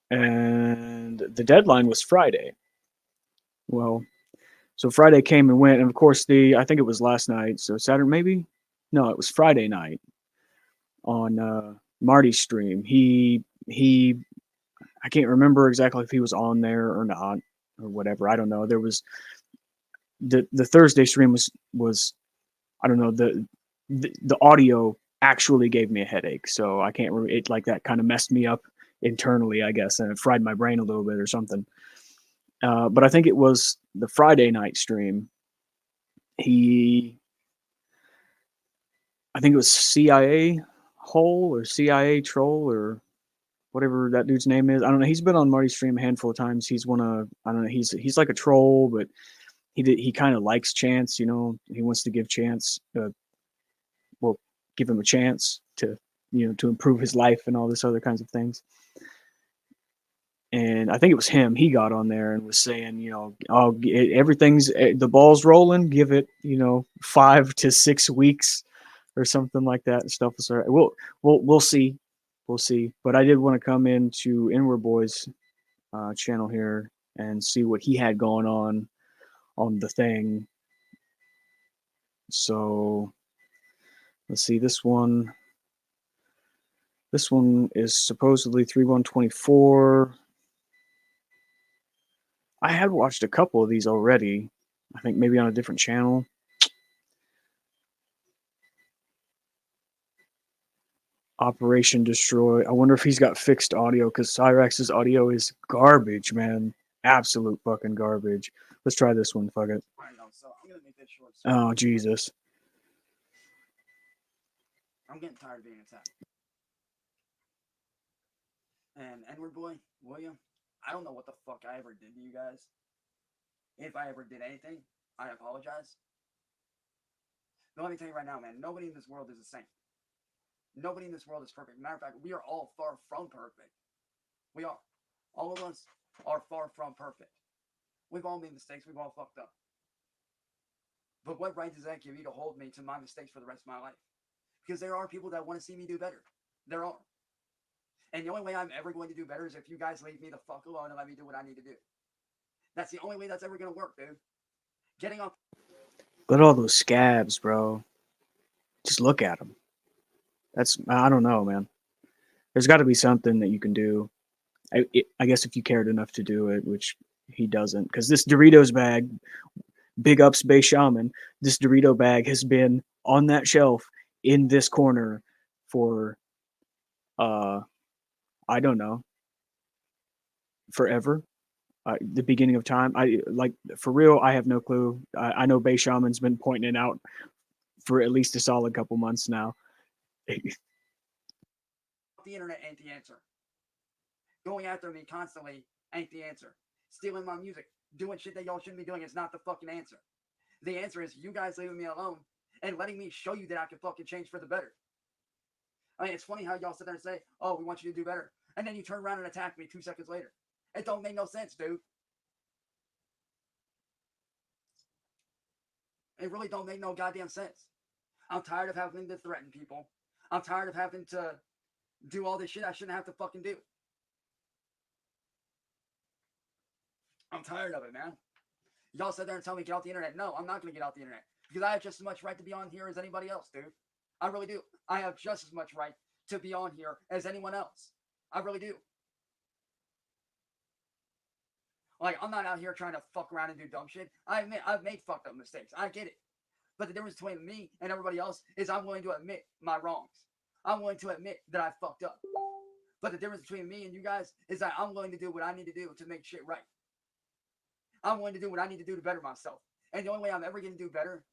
And the deadline was Friday. Well, so Friday came and went, and of course I think it was last night, so Saturday maybe? No, it was Friday night on Marty's stream. He I can't remember exactly if he was on there or not or whatever. I don't know. There was the Thursday stream was I don't know, the audio actually gave me a headache, so I can't it like that kind of messed me up internally, I guess, and it fried my brain a little bit or something. But I think it was the Friday night stream. I think it was CIA Hole or CIA Troll or whatever that dude's name is. I don't know. He's been on Marty's stream a handful of times. He's I don't know. He's like a troll, but he kind of likes Chance. You know, he wants to give Chance. Well, give him a chance to, you know, to improve his life and all this other kinds of things. And I think it was him. He got on there and was saying, you know, oh, everything's the ball's rolling. Give it, you know, 5 to 6 weeks or something like that. And stuff. So we'll see, we'll see. But I did want to come into Inward Boy's channel here and see what he had going on the thing. So let's see. This one is supposedly 3/1/24. I had watched a couple of these already. I think maybe on a different channel. Operation Destroy. I wonder if he's got fixed audio because Cyrax's audio is garbage, man. Absolute fucking garbage. Let's try this one. Fuck it. Oh, Jesus. I'm getting tired of being attacked. And Edward Boy, William, I don't know what the fuck I ever did to you guys. If I ever did anything, I apologize. But let me tell you right now, man, nobody in this world is the same. Nobody in this world is perfect. Matter of fact, we are all far from perfect. We are. All of us are far from perfect. We've all made mistakes. We've all fucked up. But what right does that give you to hold me to my mistakes for the rest of my life? Because there are people that want to see me do better. There are. And the only way I'm ever going to do better is if you guys leave me the fuck alone and let me do what I need to do. That's the only way that's ever going to work, dude. Getting off. Look at all those scabs, bro. Just look at them. I don't know, man. There's got to be something that you can do. I guess if you cared enough to do it, which he doesn't. Because this Doritos bag, big ups Bay Shaman, this Dorito bag has been on that shelf in this corner for, I don't know, forever. The beginning of time. For real, I have no clue. I know Bay Shaman's been pointing it out for at least a solid couple months now. The internet ain't the answer. Going after me constantly ain't the answer. Stealing my music, doing shit that y'all shouldn't be doing is not the fucking answer. The answer is you guys leaving me alone and letting me show you that I can fucking change for the better. I mean, it's funny how y'all sit there and say, oh, we want you to do better. And then you turn around and attack me 2 seconds later. It don't make no sense, dude. It really don't make no goddamn sense. I'm tired of having to threaten people. I'm tired of having to do all this shit I shouldn't have to fucking do. I'm tired of it, man. Y'all sit there and tell me get off the internet. No, I'm not going to get off the internet. Because I have just as much right to be on here as anybody else, dude. I really do. I have just as much right to be on here as anyone else. I really do. Like, I'm not out here trying to fuck around and do dumb shit. I admit, I've made fucked up mistakes. I get it. But the difference between me and everybody else is I'm willing to admit my wrongs. I'm willing to admit that I fucked up. But the difference between me and you guys is that I'm willing to do what I need to do to make shit right. I'm willing to do what I need to do to better myself. And the only way I'm ever going to do better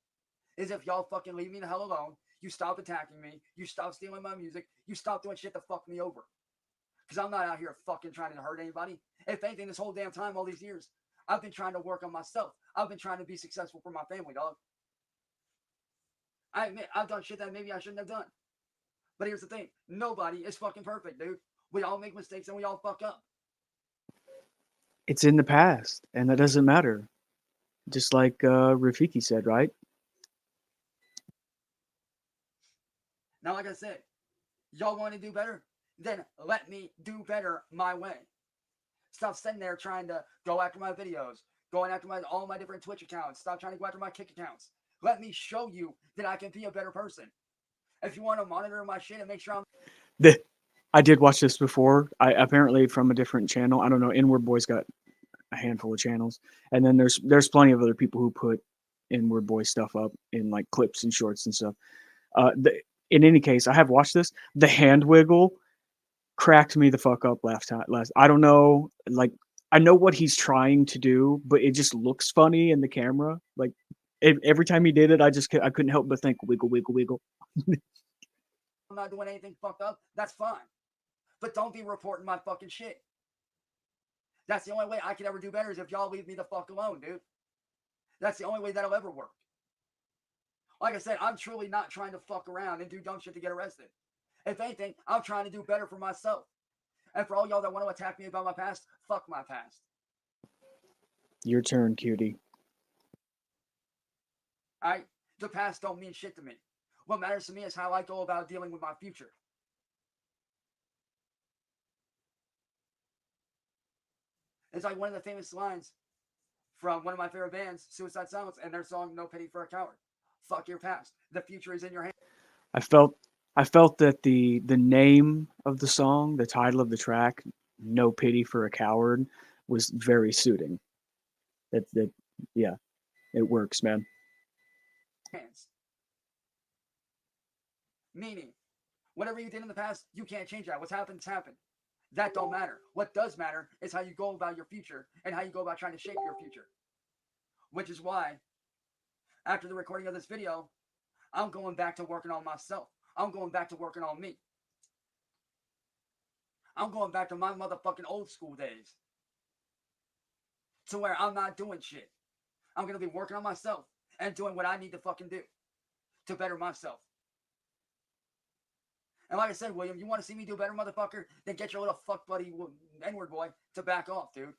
is if y'all fucking leave me the hell alone. you stop attacking me, you stop stealing my music, you stop doing shit to fuck me over. Because I'm not out here fucking trying to hurt anybody. If anything, this whole damn time, all these years, I've been trying to work on myself. I've been trying to be successful for my family, dog. I admit I've done shit that maybe I shouldn't have done. But here's the thing, nobody is fucking perfect, dude. We all make mistakes and we all fuck up. It's in the past, and that doesn't matter. Just like Rafiki said, right? Now, like I said, y'all want to do better? Then let me do better my way. Stop sitting there trying to go after my videos, going after all my different Twitch accounts. Stop trying to go after my Kick accounts. Let me show you that I can be a better person. If you want to monitor my shit and make sure I'm... I did watch this before. I apparently from a different channel. I don't know. Inward Boy's got a handful of channels, and then there's plenty of other people who put Inward Boy stuff up in like clips and shorts and stuff. In any case, I have watched this. The hand wiggle cracked me the fuck up last. I don't know, like I know what he's trying to do, but it just looks funny in the camera. Like every time he did it, I couldn't help but think wiggle, wiggle, wiggle. I'm not doing anything fucked up, that's fine. But don't be reporting my fucking shit. That's the only way I can ever do better is if y'all leave me the fuck alone, dude. That's the only way that'll ever work. Like I said, I'm truly not trying to fuck around and do dumb shit to get arrested. If anything, I'm trying to do better for myself. And for all y'all that want to attack me about my past, fuck my past. Your turn, cutie. Alright? The past don't mean shit to me. What matters to me is how I go about dealing with my future. It's like one of the famous lines from one of my favorite bands, Suicide Silence, and their song "No Pity for a Coward." Fuck your past. The future is in your hands. I felt that the name of the song, the title of the track, "No Pity for a Coward," was very suiting. That yeah, it works, man. Meaning, whatever you did in the past, you can't change that. What's happened's happened. That don't matter. What does matter is how you go about your future and how you go about trying to shape your future. Which is why, after the recording of this video, I'm going back to working on myself. I'm going back to working on me. I'm going back to my motherfucking old school days. To where I'm not doing shit. I'm going to be working on myself and doing what I need to fucking do to better myself. And like I said, William, you want to see me do better, motherfucker? Then get your little fuck buddy, N-word boy, to back off, dude.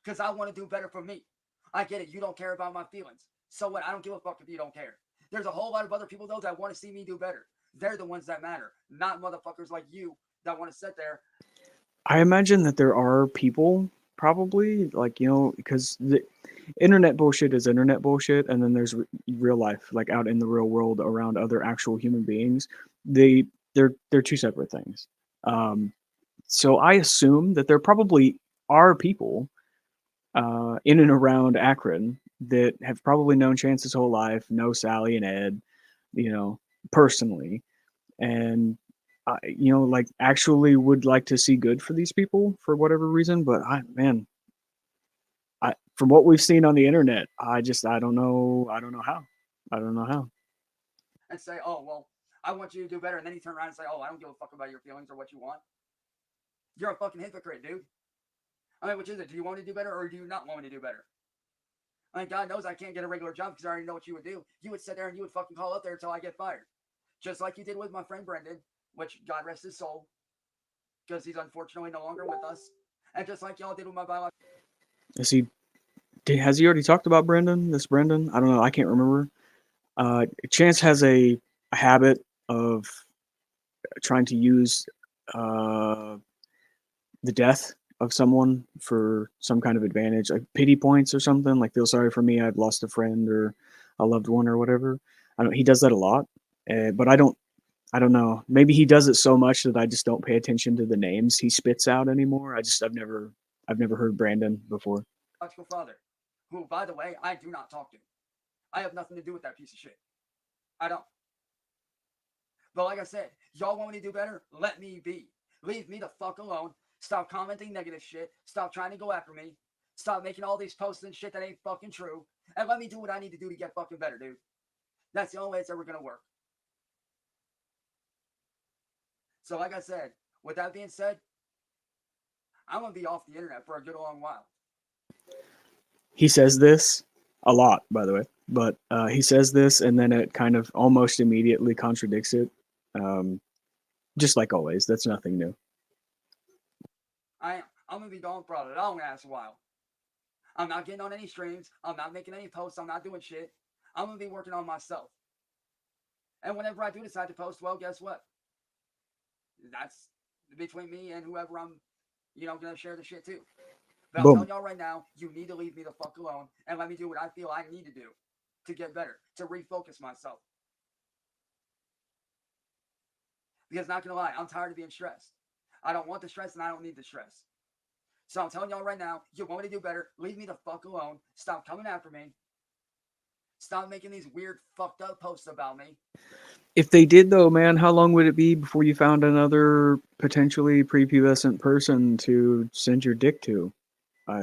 Because I want to do better for me. I get it. You don't care about my feelings. So what? I don't give a fuck if you don't care. There's a whole lot of other people, though, that want to see me do better. They're the ones that matter, not motherfuckers like you that want to sit there. I imagine that there are people probably like, because the internet bullshit is internet bullshit, and then there's real life, like out in the real world around other actual human beings. They're two separate things. So I assume that there probably are people in and around Akron that have probably known Chance his whole life, know Sally and Ed, personally, and like actually would like to see good for these people for whatever reason. But from what we've seen on the internet, I don't know how. And say, oh, well, I want you to do better. And then you turn around and say, oh, I don't give a fuck about your feelings or what you want. You're a fucking hypocrite, dude. I mean, which is it? Do you want to do better or do you not want me to do better? I mean, God knows I can't get a regular job because I already know what you would do. You would sit there and you would fucking call up there until I get fired. Just like you did with my friend Brendan, which God rest his soul, because he's unfortunately no longer with us. And just like y'all did with my biological... Has he already talked about Brendan? This Brendan? I don't know. I can't remember. Chance has a habit of trying to use the death of someone for some kind of advantage, like pity points or something, like feel sorry for me, I've lost a friend or a loved one or whatever. He does that a lot, but I don't know. Maybe he does it so much that I just don't pay attention to the names he spits out anymore. I've never heard Brandon before. Father, who, by the way, I do not talk to. I have nothing to do with that piece of shit. I don't. But like I said, y'all want me to do better? Let me be. Leave me the fuck alone. Stop commenting negative shit. Stop trying to go after me. Stop making all these posts and shit that ain't fucking true. And let me do what I need to do to get fucking better, dude. That's the only way it's ever gonna work. So like I said, with that being said, I'm gonna be off the internet for a good long while. He says this a lot, by the way, but he says this and then it kind of almost immediately contradicts it. Just like always, that's nothing new. I'm gonna be gone for a long ass while. I'm not getting on any streams. I'm not making any posts. I'm not doing shit. I'm gonna be working on myself. And whenever I do decide to post, well, guess what? That's between me and whoever I'm, gonna share the shit to. But I'm Boom. telling y'all right now, you need to leave me the fuck alone and let me do what I feel I need to do to get better, to refocus myself. Because not gonna lie, I'm tired of being stressed. I don't want the stress and I don't need the stress. So I'm telling y'all right now, you want me to do better, leave me the fuck alone. Stop coming after me. Stop making these weird fucked up posts about me. If they did, though, man, how long would it be before you found another potentially prepubescent person to send your dick to? How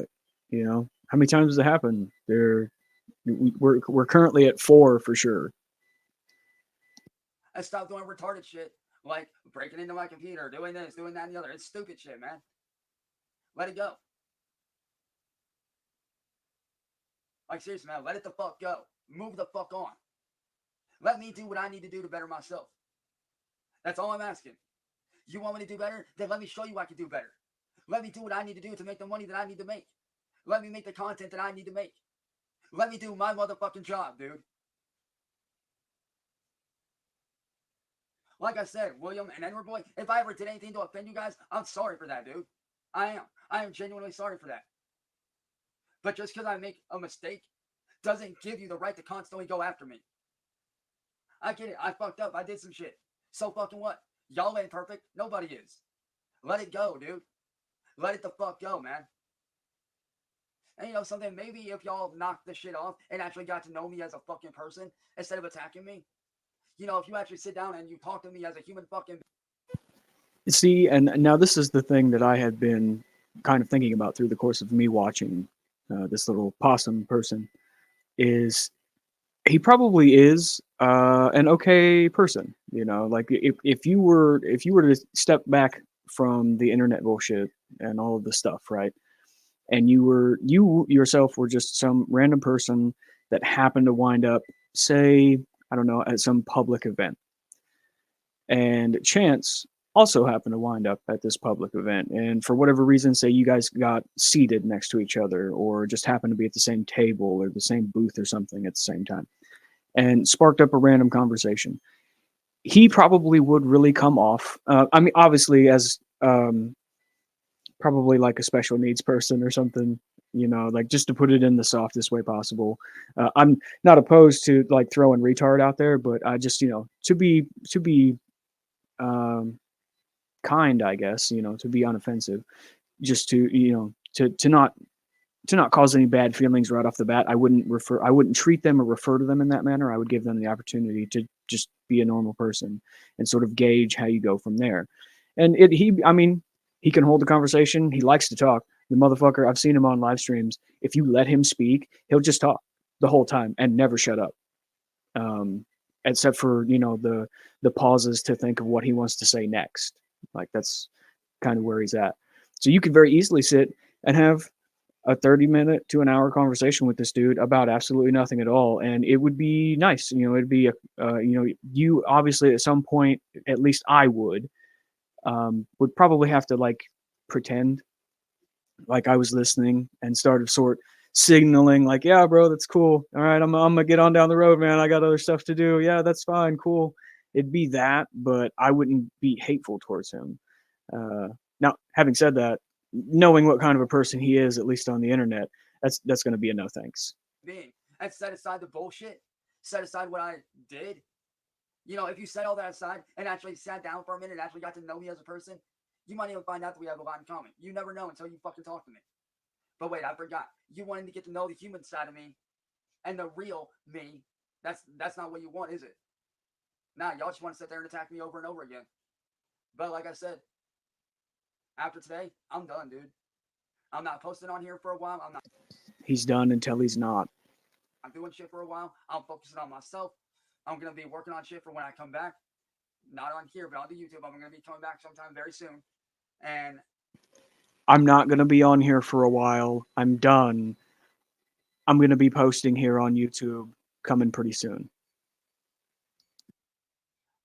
many times does it happen? We're currently at 4 for sure. And stop doing retarded shit like breaking into my computer, doing this, doing that, and the other. It's stupid shit, man. Let it go. Like, seriously, man, let it the fuck go. Move the fuck on. Let me do what I need to do to better myself. That's all I'm asking. You want me to do better? Then let me show you I can do better. Let me do what I need to do to make the money that I need to make. Let me make the content that I need to make. Let me do my motherfucking job, dude. Like I said, William and Edward Boy, if I ever did anything to offend you guys, I'm sorry for that, dude. I am. I am genuinely sorry for that. But just because I make a mistake doesn't give you the right to constantly go after me. I get it. I fucked up. I did some shit. So fucking what? Y'all ain't perfect. Nobody is. Let it go, dude. Let it the fuck go, man. And you know something? Maybe if y'all knocked this shit off and actually got to know me as a fucking person instead of attacking me, if you actually sit down and you talk to me as a human fucking. See, and now this is the thing that I had been kind of thinking about through the course of me watching this little possum person is he probably is an okay person, like if you were to step back from the internet bullshit and all of the stuff, right? And you yourself were just some random person that happened to wind up, say, I don't know, at some public event. And Chance also happened to wind up at this public event. And for whatever reason, say you guys got seated next to each other or just happened to be at the same table or the same booth or something at the same time and sparked up a random conversation. He probably would really come off. I mean, obviously, as probably like a special needs person or something, like just to put it in the softest way possible. I'm not opposed to like throwing retard out there, but I just, to be kind, I guess, to be unoffensive, just to not cause any bad feelings right off the bat. I wouldn't treat them or refer to them in that manner. I would give them the opportunity to just be a normal person and sort of gauge how you go from there. And he can hold the conversation. He likes to talk. The motherfucker, I've seen him on live streams. If you let him speak, he'll just talk the whole time and never shut up. Except for, the pauses to think of what he wants to say next. Like that's kind of where he's at. So you could very easily sit and have a 30-minute to an hour conversation with this dude about absolutely nothing at all, and it would be nice. It'd be you obviously at some point, at least I would probably have to like pretend like I was listening and sort signaling like, yeah, bro, that's cool. All right, I'm gonna get on down the road, man. I got other stuff to do. Yeah, that's fine, cool. It'd be that, but I wouldn't be hateful towards him. Now, having said that, knowing what kind of a person he is, at least on the internet, that's going to be a no thanks. Being and set aside the bullshit, set aside what I did. If you set all that aside and actually sat down for a minute and actually got to know me as a person, you might even find out that we have a lot in common. You never know until you fucking talk to me. But wait, I forgot. You wanted to get to know the human side of me and the real me. That's not what you want, is it? Nah, y'all just want to sit there and attack me over and over again. But like I said, after today, I'm done, dude. I'm not posting on here for a while. He's done until he's not. I'm doing shit for a while. I'm focusing on myself. I'm going to be working on shit for when I come back. not on here, but on the YouTube. I'm going to be coming back sometime very soon. And I'm not going to be on here for a while. I'm done. I'm going to be posting here on YouTube coming pretty soon.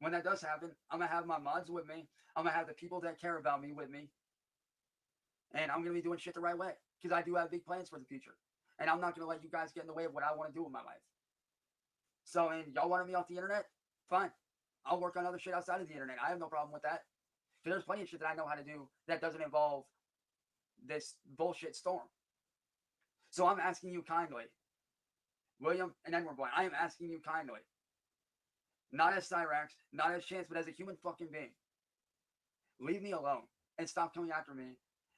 when that does happen, I'm going to have my mods with me. I'm going to have the people that care about me with me. And I'm going to be doing shit the right way because I do have big plans for the future. And I'm not going to let you guys get in the way of what I want to do with my life. So, and y'all wanted me off the internet? Fine. I'll work on other shit outside of the internet. I have no problem with that. Because there's plenty of shit that I know how to do that doesn't involve this bullshit storm. So I'm asking you kindly, William and Edward Boy, I am asking you kindly, not as Cyrax, not as Chance, but as a human fucking being, leave me alone and stop coming after me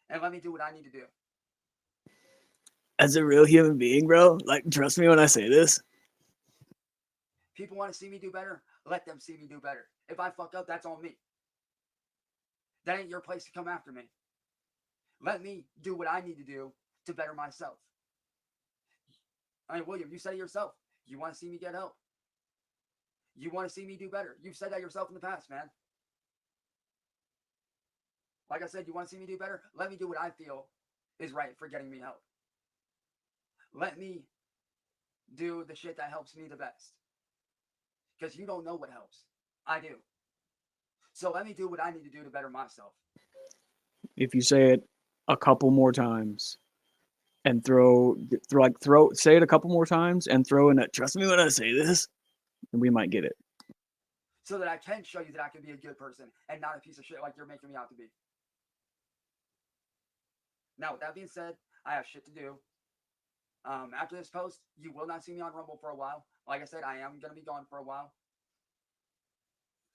and let me do what I need to do. As a real human being, bro, like, trust me when I say this. People want to see me do better, let them see me do better. If I fuck up, that's on me. That ain't your place to come after me. Let me do what I need to do to better myself. I mean, William, you said it yourself. You want to see me get help. You want to see me do better. You've said that yourself in the past, man. Like I said, you want to see me do better? Let me do what I feel is right for getting me help. Let me do the shit that helps me the best. Because you don't know what helps. I do. So let me do what I need to do to better myself. If you say it a couple more times and say it a couple more times and throw in a trust me when I say this, and we might get it. So that I can show you that I can be a good person and not a piece of shit like you're making me out to be. Now, with that being said, I have shit to do. After this post, you will not see me on Rumble for a while. Like I said, I am going to be gone for a while.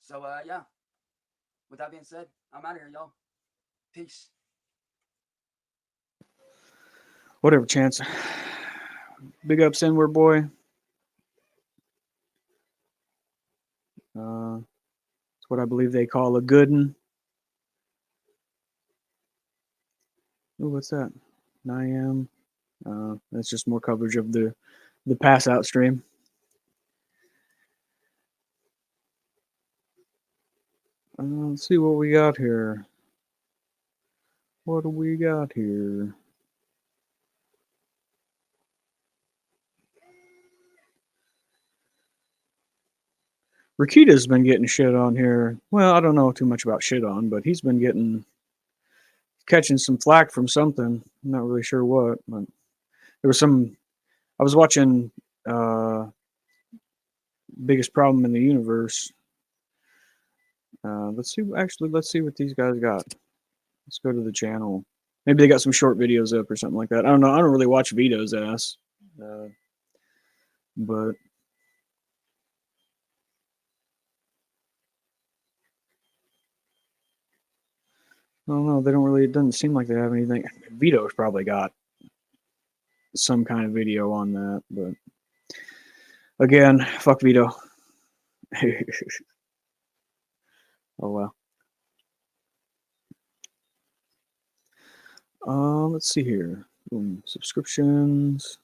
So, yeah. With that being said, I'm out of here, y'all. Peace. Whatever, Chance. Big ups, Inward Boy. It's what I believe they call a good one. Oh, what's that? 9 a.m. That's just more coverage of the pass out stream. Let's see what we got here. What do we got here? Rakita's been getting shit on here. Well, I don't know too much about shit on, but he's been catching some flack from something. I'm not really sure what, but there was some. I was watching Biggest Problem in the Universe. Let's see what these guys got. Let's go to the channel. Maybe they got some short videos up or something like that. I don't know. I don't really watch Vito's ass, but I don't know. They don't really. It doesn't seem like they have anything. Vito's probably got some kind of video on that, but again, fuck Vito. Oh well. Let's see here. Subscriptions.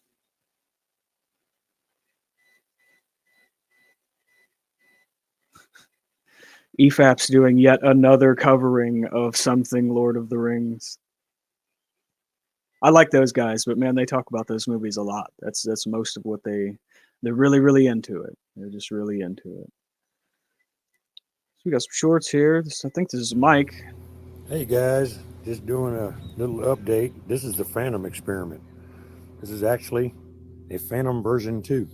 EFAP's doing yet another covering of something Lord of the Rings. I like those guys, but man, they talk about those movies a lot. That's most of what they're really, really into it. They're just really into it. So we got some shorts here. I think this is Mike. Hey guys, just doing a little update. This is the Phantom experiment. This is actually a Phantom version 2.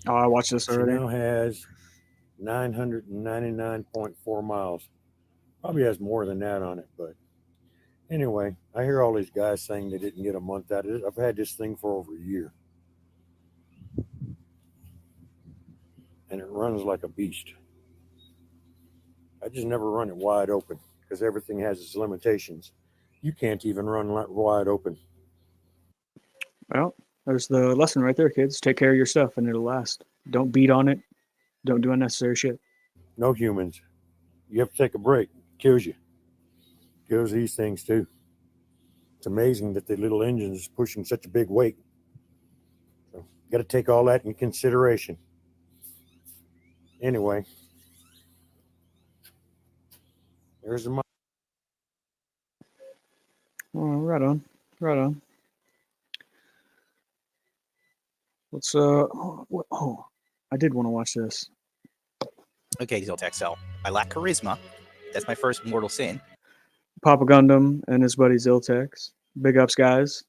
Oh, I watched this She already. now has 999.4 miles. Probably has more than that on it, but anyway, I hear all these guys saying they didn't get a month out of it. I've had this thing for over a year. And it runs like a beast. I just never run it wide open because everything has its limitations. You can't even run wide open. Well, there's the lesson right there, kids. Take care of your stuff and it'll last. Don't beat on it. Don't do unnecessary shit. No humans. You have to take a break. It kills you. Kills these things too. It's amazing that the little engine is pushing such a big weight. So you got to take all that in consideration. Anyway, There's the money. Oh, right on. Right on. Let's oh, I did want to watch this. Okay, Zoltek, so I lack charisma. That's my first mortal sin. Papa Gundam and his buddy Ziltex. Big ups, guys.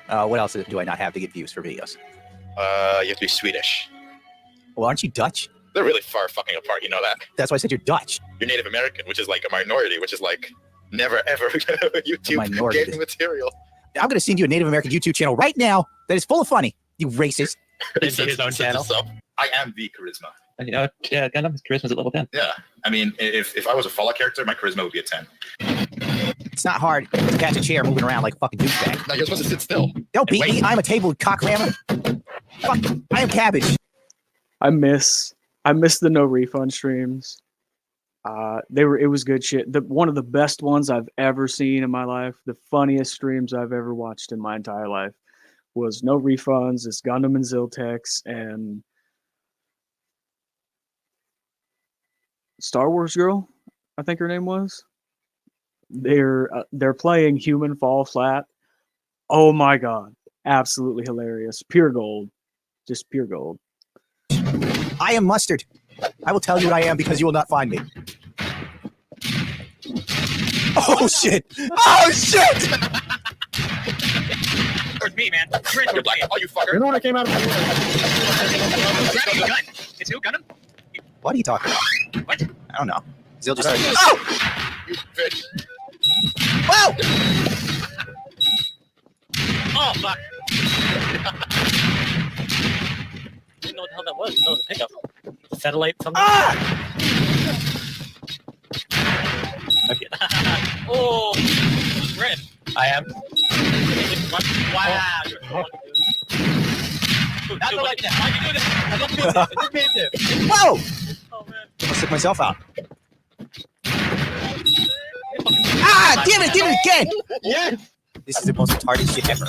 What else do I not have to get views for videos? You have to be Swedish. Well, aren't you Dutch? They're really far fucking apart, you know that? That's why I said you're Dutch. You're Native American, which is like a minority, which is like never ever YouTube Minority. gaming material. I'm going to send you a Native American YouTube channel right now that is full of funny, you racist. Into his own channel. I am the charisma. And you know, yeah, Gundam's charisma's at level 10. Yeah. I mean, if I was a Fallout character, my charisma would be a 10. It's not hard to catch a chair moving around like a fucking douchebag. Now you're supposed to sit still. Don't beat me. I'm a table cock rammer. Fuck, I am cabbage. I miss the no refund streams. It was good shit. One of the best ones I've ever seen in my life. The funniest streams I've ever watched in my entire life was no refunds. It's Gundam and Ziltex and Star Wars Girl, I think her name was. They're playing Human Fall Flat. Oh my god, absolutely hilarious. Pure gold, just pure gold. I am mustard. I will tell you what I am because you will not find me. Oh shit! Oh shit! Towards me, man. You're black. Oh, you fucker. You're the one that came out of the Grabbing a gun. It's who? Gundam? What are you talking about? What? I don't know. Zil just started. Oh! You bitch. Whoa! Oh, fuck. Didn't know what the hell that was. That was a pickup. Satellite something? Ah! Okay. Oh, red. I am. Wow. Not like that. Why you do this? I didn't do this. I didn't mean to. Whoa! Oh, man. I'll stick myself out. Ah! Damn it! Did it again! Yes. This is the most retarded shit ever.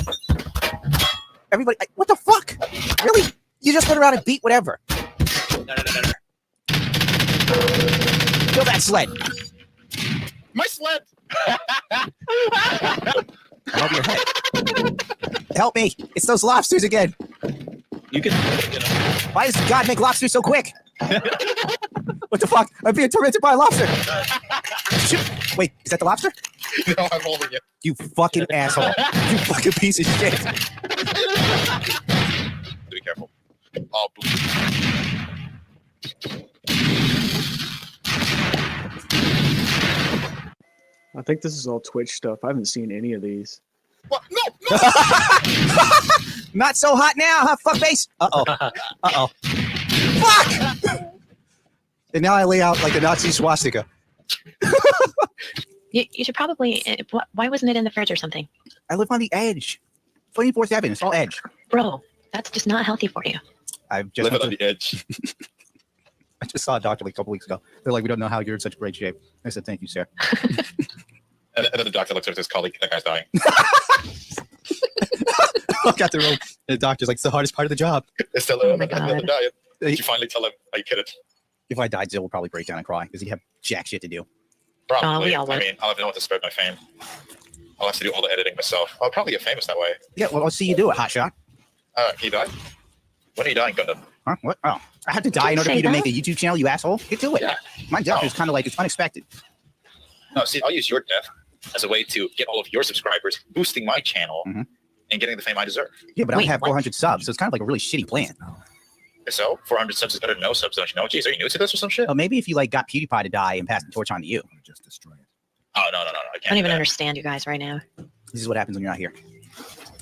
Everybody, what the fuck? Really? You just went around and beat whatever. No. Kill that sled. My sled. Above your head. Help me! It's those lobsters again. You can. Why does God make lobsters so quick? What the fuck? I'm being tormented by a lobster. Shit. Wait, is that the lobster? No, I'm holding it. You fucking asshole. You fucking piece of shit. Be careful. Oh, blue. I think this is all Twitch stuff. I haven't seen any of these. What? No. Not so hot now, huh, fuckface? Uh-oh. Uh-oh. Fuck! And now I lay out like a Nazi swastika. You should probably. Why wasn't it in the fridge or something? I live on the edge. 24/7. It's all edge. Bro, that's just not healthy for you. I've just Live on the edge. I just saw a doctor like a couple weeks ago. They're like, we don't know how you're in such great shape. I said, thank you, sir. And then the doctor looks over to his colleague. That guy's dying. I got the rope. The doctor's like, it's the hardest part of the job. It's still Oh my God. diet. Did you finally tell him how you kidded? If I died, Zill would probably break down and cry because he'd have jack shit to do. Probably. we all would. I mean, I'll have no one to spread my fame. I'll have to do all the editing myself. I'll probably get famous that way. Yeah, well, I'll see you do it, hotshot. Can you die? When are you dying, Gundam? Huh? What? Oh, I had to die in order for you to make a YouTube channel, you asshole. Get to it. Yeah. My death is kind of like, it's unexpected. No, see, I'll use your death as a way to get all of your subscribers, boosting my channel, Mhm. and getting the fame I deserve. Yeah, but I Wait, don't have what? 400 subs, so it's kind of like a really shitty plan. So, 400 subs is better than no subs, don't you know? Jeez, are you new to this or some shit? Oh, maybe if you like got PewDiePie to die and passed the torch on to you. Just destroy it. Oh, no. I can't I don't do even that. understand you guys right now. This is what happens when you're not here.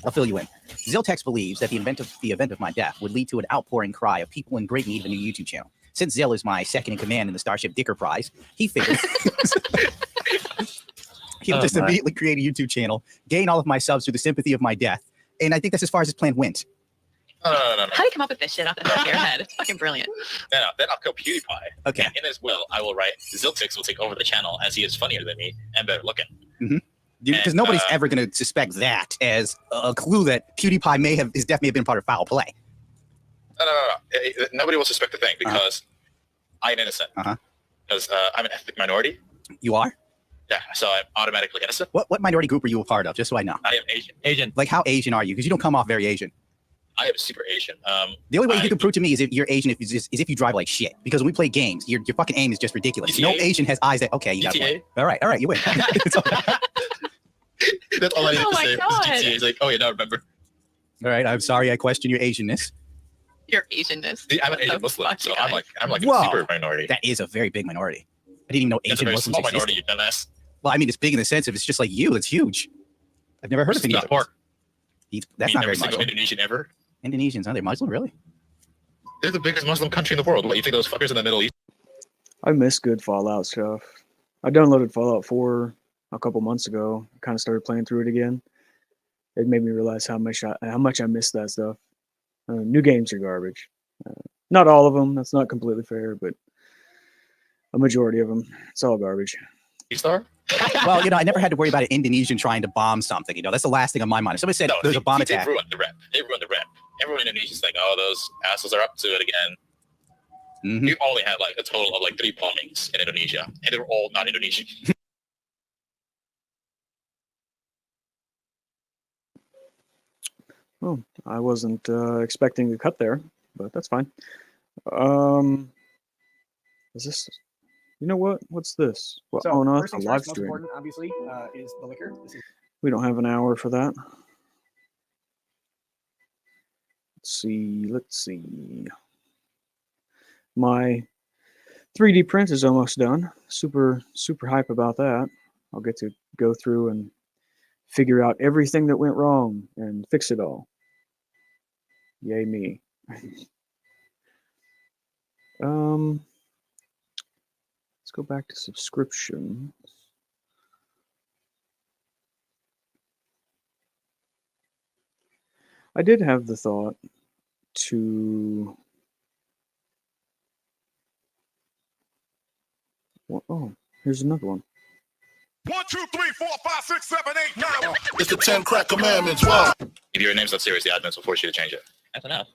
I'll fill you in. Ziltex believes that the event of my death would lead to an outpouring cry of people in great need of a new YouTube channel. Since Zill is my second in command in the Starship Dicker Prize, he figured he'll just immediately create a YouTube channel, gain all of my subs through the sympathy of my death, and I think that's as far as his plan went. No. How do you come up with this shit off the top of your head? It's fucking brilliant. No, then I'll kill PewDiePie. Okay. And in his will, I will write, Ziltix will take over the channel as he is funnier than me and better looking. Because And, nobody's ever going to suspect that as a clue that PewDiePie his death may have been part of foul play. No. Nobody will suspect a thing because I'm innocent. Uh-huh. Because I'm an ethnic minority. You are? Yeah, so I'm automatically innocent. What minority group are you a part of? Just so I know. I am Asian. Asian. Like, how Asian are you? Because you don't come off very Asian. I am super Asian. The only way you can prove to me is if you're Asian is if you drive like shit. Because when we play games, your fucking aim is just ridiculous. GTA? No Asian has eyes that. Okay, you got one. All right, you win. It's okay. That's all I needed Oh to my say. God. GTA is like, oh, yeah, no, remember. All right, I'm sorry I question your Asianness. Your Asianness. See, I'm an What Asian the Muslim, fuck, so you I'm guys? like Whoa. a super minority. That is a very big minority. I didn't even know That's a Asian very Muslims small existed. minority, you dumbass. Well, I mean, it's big in the sense of it's just like you. It's huge. I've never heard of any Not others. pork. That's I mean, not every very single Muslim. Indonesian ever. Indonesians, are they Muslim, really? They're the biggest Muslim country in the world. What, you think those fuckers in the Middle East? I miss good Fallout stuff. I downloaded Fallout 4 a couple months ago. Kind of started playing through it again. It made me realize how much I miss that stuff. New games are garbage. Not all of them. That's not completely fair, but a majority of them, it's all garbage. Star? Well, I never had to worry about an Indonesian trying to bomb something. That's the last thing on my mind. If somebody said there's a bomb attack. They ruined the rep. Everyone in Indonesia's like, oh, those assholes are up to it again. Mm-hmm. We only had like a total of like 3 bombings in Indonesia, and they were all not Indonesian. Oh, I wasn't expecting the cut there, but that's fine. Is this? You know what? What's this? Well, So, oh no, first it's a things live first, most stream. important, obviously, is the liquor. This is We don't have an hour for that. Let's see. My 3D print is almost done. Super hype about that. I'll get to go through and figure out everything that went wrong and fix it all. Yay me. Let's go back to subscriptions. I did have the thought to. Oh, here's another one. 1, 2, 3, 4, 5, 6, 7, 8, 9. It's the 10 crack commandments. Wow. If your name's not serious, the admins will force you to change it. That's enough.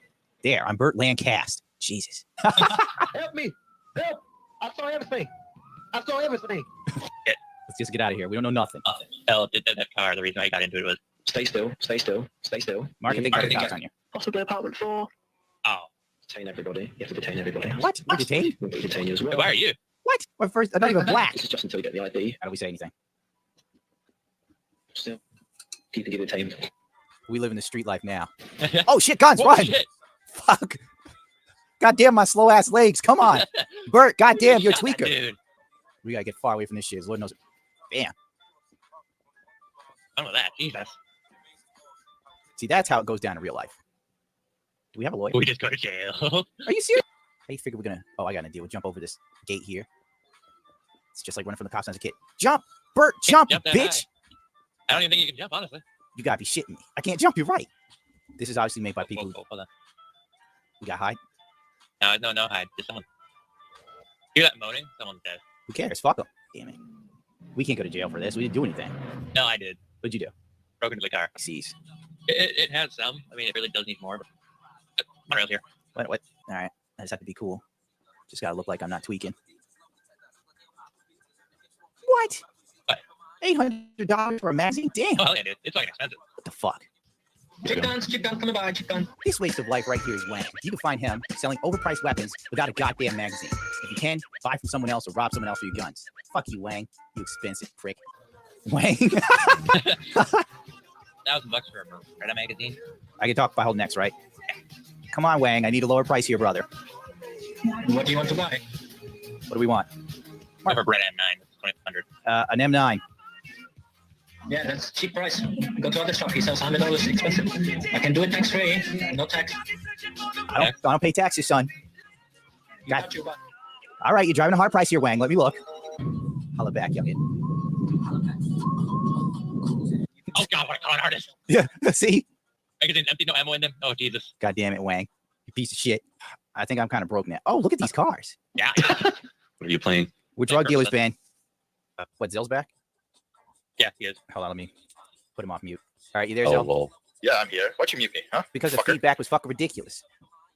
There, I'm Burt Lancast. Jesus. Help me. Help. I saw everything. Let's just get out of here. We don't know nothing. That car, the reason I got into it was Stay still. Stay still. Stay still. Mark, I think Mark, got cops on you. Possibly apartment 4. oh. Detain everybody. You have to detain everybody. What? We're detained? We'll detain you as well. Why are you? What? Well, first, I'm not even black. This is just until you get the ID. How do we say anything? Still. Keep you detained. We live in the street life now. Oh shit, guns, Whoa, run! shit. Fuck. Goddamn my slow ass legs. Come on. Bert, goddamn, you're a tweaker. Dude. We gotta get far away from this shit. Lord knows. Bam. I don't know that. Jesus. See, that's how it goes down in real life. Do we have a lawyer? We just go to jail. Are you serious? How do you figure we're gonna? Oh, I got an idea. We'll jump over this gate here. It's just like running from the cops as a kid. Jump, Bert, jump, Jump that bitch! I don't even think you can jump, honestly. You gotta be shitting me. I can't jump. You're right. This is obviously made by people. Whoa, hold on. We got hide. No hide. Just someone. Hear that moaning? Someone's dead. Who cares? Fuck them. Damn it. We can't go to jail for this. We didn't do anything. No, I did. What'd you do? Broke into the car. Seize. It had some. I mean, it really does need more. But monorail's here. What? All right. I just have to be cool. Just gotta look like I'm not tweaking. What? What? $800 for a magazine? Damn. Oh, hell yeah, dude. It's fucking expensive. What the fuck? Chick guns, coming by, chick gun. This waste of life right here is Wang. You can find him selling overpriced weapons without a goddamn magazine. If you can, buy from someone else or rob someone else for your guns. Fuck you, Wang. You expensive prick. Wang. $1,000 for a magazine. I can talk by holding X, right? Come on, Wang. I need a lower price here, brother. What do you want to buy? What do we want? I have a red M9. $2,500. An M9. Yeah, that's cheap price. Go to other shop. He sells $100 expensive. I can do it tax free. No tax. I don't pay taxes, son. Got you. All right, you're driving a hard price here, Wang. Let me look. Holla back, youngin. Oh, God, what a con artist. Yeah, see? Magazine empty, no ammo in them. Oh, Jesus. God damn it, Wang. You piece of shit. I think I'm kind of broke now. Oh, look at these cars. Yeah. What are you playing? We're drug dealers, man. What, Zill's back? Yeah, he is. Hold on, let me put him off mute. All right, you there, Oh, Zill? lol. Yeah, I'm here. Why'd you mute me, huh? Because the fucker? feedback was fucking ridiculous.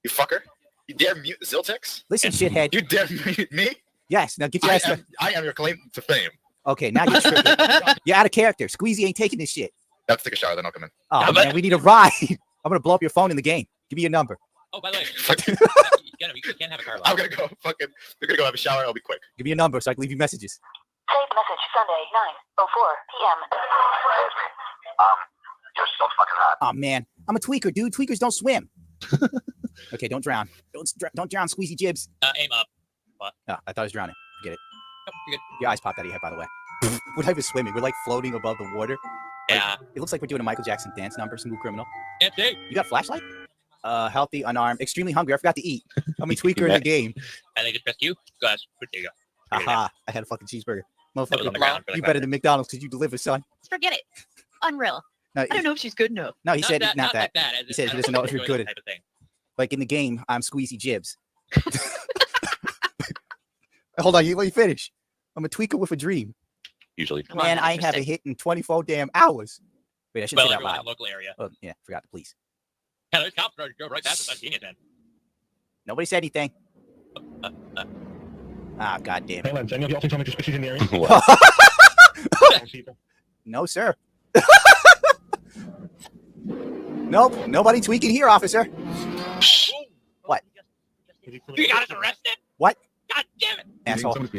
You fucker. You dare mute Ziltex? Listen, shithead. You dare mute me? Yes. Now get your ass. I am your claim to fame. Okay, now you're tripping. You're out of character. Squeezy ain't taking this shit. Let's take a shower, then I'll come in. Oh man, we need a ride. I'm gonna blow up your phone in the game. Give me your number. Oh, by the way, you can't have a car lot. I'm gonna go fucking. We're gonna go have a shower. I'll be quick. Give me your number so I can leave you messages. Saved message Sunday 9:04 p.m. You're so fucking hot. Oh man, I'm a tweaker, dude. Tweakers don't swim. Okay, don't drown. Don't drown, Squeezy Jibs. Aim up. What? Oh, I thought I was drowning. Get it. Oh, you're good. Your eyes popped out of your head, by the way. We're not even swimming. We're like floating above the water. Yeah. It looks like we're doing a Michael Jackson dance number. Smooth Criminal. Yeah, dude. You got a flashlight? Healthy, unarmed, extremely hungry. I forgot to eat. I'm a tweaker in the game. And they just pressed you. There you go. Aha! I had a fucking cheeseburger. That was on the Motherfucker, ground for you like better than McDonald's because you deliver, son. Forget it. Unreal. No, I don't know if she's good enough. No, he said not that. Bad, He said he doesn't know if you're good at. Type of thing. Like in the game, I'm Squeezy Jibs. Hold on, you let me finish. I'm a tweaker with a dream. Usually. Man, I ain't have a hit in 24 damn hours. Wait, I shouldn't say that everyone in loud. the local area. Oh, yeah, forgot the police. Yeah, those cops are right past us. I've seen it, man. Nobody said anything. Ah, god damn it. Hey, lads, any of y'all think I'm suspicious in the area? No, sir. Nope, nobody tweaking here, officer. What? You got us arrested? What? God damn it! Asshole. All right,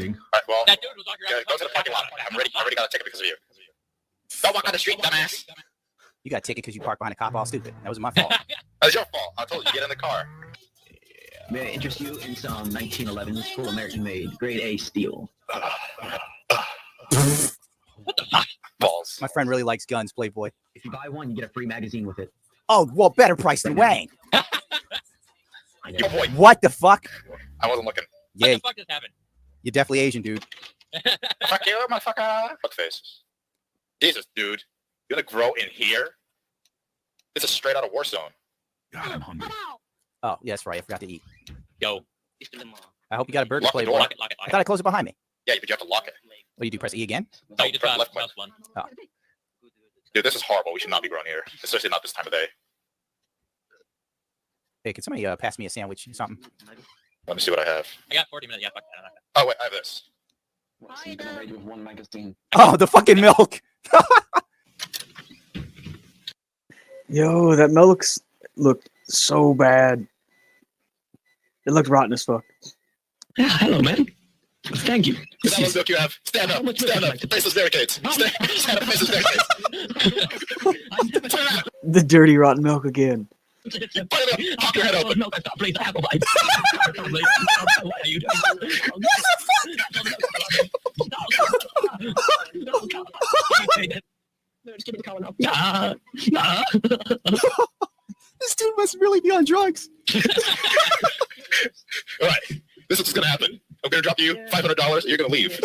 well, That dude was on your go to the parking lot. I'm ready. I already got a ticket because of you. Don't walk on the street, dumbass. You got a ticket because you parked behind a cop all stupid. That was my fault. That's your fault. I told you, get in the car. May I interest you in some 1911 full American-made grade A steel? What the fuck? Balls. My friend really likes guns, Playboy. If you buy one, you get a free magazine with it. Oh, well, better price than Wang. Your boy. What the fuck? I wasn't looking. What Yeah, the fuck just happened? you're definitely Asian, dude. Fuck you, motherfucker. Fuck face. Jesus, dude. You're gonna grow in here? This is straight out of Warzone. God, I'm hungry. Oh, yeah, that's right. I forgot to eat. Yo. I hope you got a burger, Lock the Playboy. door. Lock it. I thought I closed it behind me. Yeah, but you have to lock it. What do you do? Press E again? No, you just press got left click. mouse one. Oh. Dude, this is horrible. We should not be growing here, especially not this time of day. Hey, can somebody pass me a sandwich or something? Let me see what I have. I got 40 minutes. Yeah, fuck that. Oh wait, I have this. Well, so you can raid with one magazine. Oh, the fucking milk. Yo, that milk looked so bad. It looked rotten as fuck. Yeah, hello, man. Thank you. Is that what milk you have? Stand up. Stand up. Face those barricades. Stand up. Face those barricades. Turn around. The dirty rotten milk again. You put it up. Pop your head open. No, stop, please. I have a bite. This dude must really be on drugs. All right. This is what's gonna happen. I'm gonna drop you $500. You're gonna leave.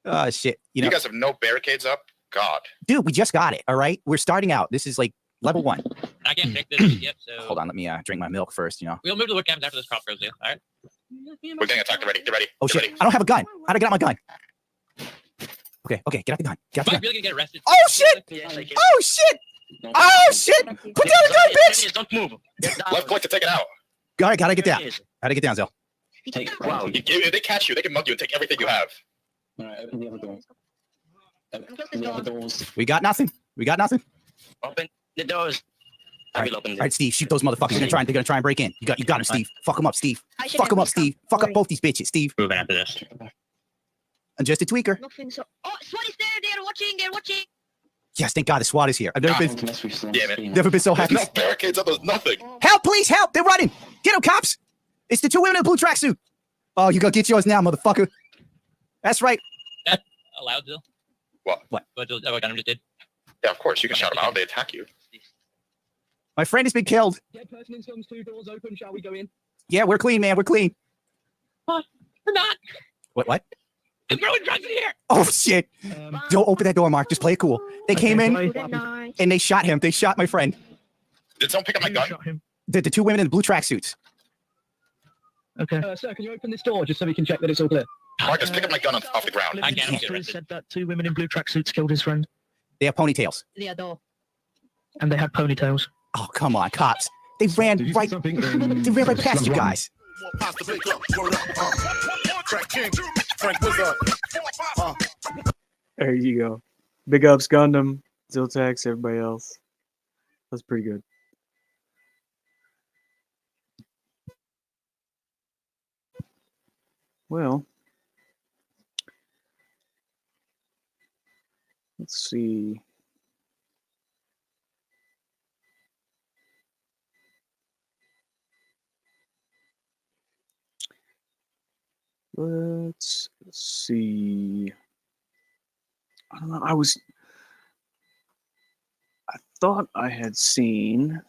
Oh shit. You You know, guys have no barricades up. God. dude, we just got it. All right, we're starting out. This is like level 1. I can't pick this yet, so. Hold on, let me drink my milk first. You know. We'll move to the webcams after this cop goes in. All right. We're getting attacked already. Get ready. Oh Get shit! ready. I don't have a gun. How'd I get out my gun? Okay, get out the gun. Get out the Am I gun. really gonna get arrested? Oh shit! Oh shit! Oh shit! Put down the gun, bitch! Don't move. Left click to take it out. Gotta get down. Gotta get down, Zell. Wow. If they catch you, they can mug you and take everything you have. All right, open the other door. Open the other doors. We got nothing. Open the doors. I will open All them. right, Steve, shoot those motherfuckers. They're gonna try and break in. You got him, Steve. Fuck him up, Steve. Fuck him up, Steve. Fuck up both these bitches, Steve. Moving after this. I'm just a tweaker. Nothing so. Oh, SWAT is there. They're watching. Yes, thank God the SWAT is here. I've never been Damn it. never been so There's happy. no barricades up. There's nothing. Help, please, help! They're running! Get them, cops! It's the 2 women in the blue tracksuit. Oh, you gonna get yours now, motherfucker. That's right. That allowed, Bill? What? What Gunham just did? Yeah, of course. You can shout them out. They attack you. My friend has been killed. Dead person in slums, 2 doors open. Shall we go in? Yeah, we're clean, man. We're clean. What? We're not. What? I'm throwing drugs in here. Oh, shit. Don't open that door, Mark. Just play it cool. They came in and they shot him. They shot my friend. Did someone pick up my gun? The 2 women in the blue tracksuits. Okay. Sir, can you open this door just so we can check that it's all clear? Marcus, pick up my gun off the ground. I can't get Officer arrested. said that 2 women in blue tracksuits killed his friend, They have ponytails. The door. and they had ponytails. Oh, come on, cops. They ran right past you guys. More pasta bake up. Word up. Crack King. Frank Wizard. There you go. Big ups, Gundam, Ziltex, everybody else. That's pretty good. Well, let's see. Let's see. I don't know. I thought I had seen.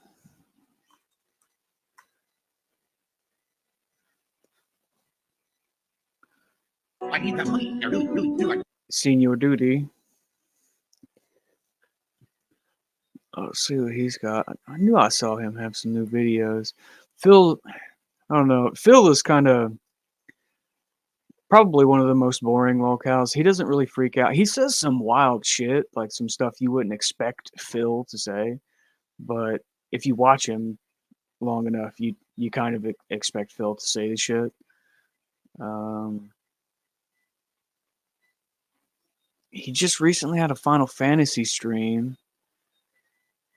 I need that money. I really, really do. Seen Your Duty. Let's see what he's got. I knew I saw him have some new videos. Phil, I don't know. Phil is kind of probably one of the most boring locals. He doesn't really freak out. He says some wild shit, like some stuff you wouldn't expect Phil to say. But if you watch him long enough, you kind of expect Phil to say the shit. He just recently had a Final Fantasy stream.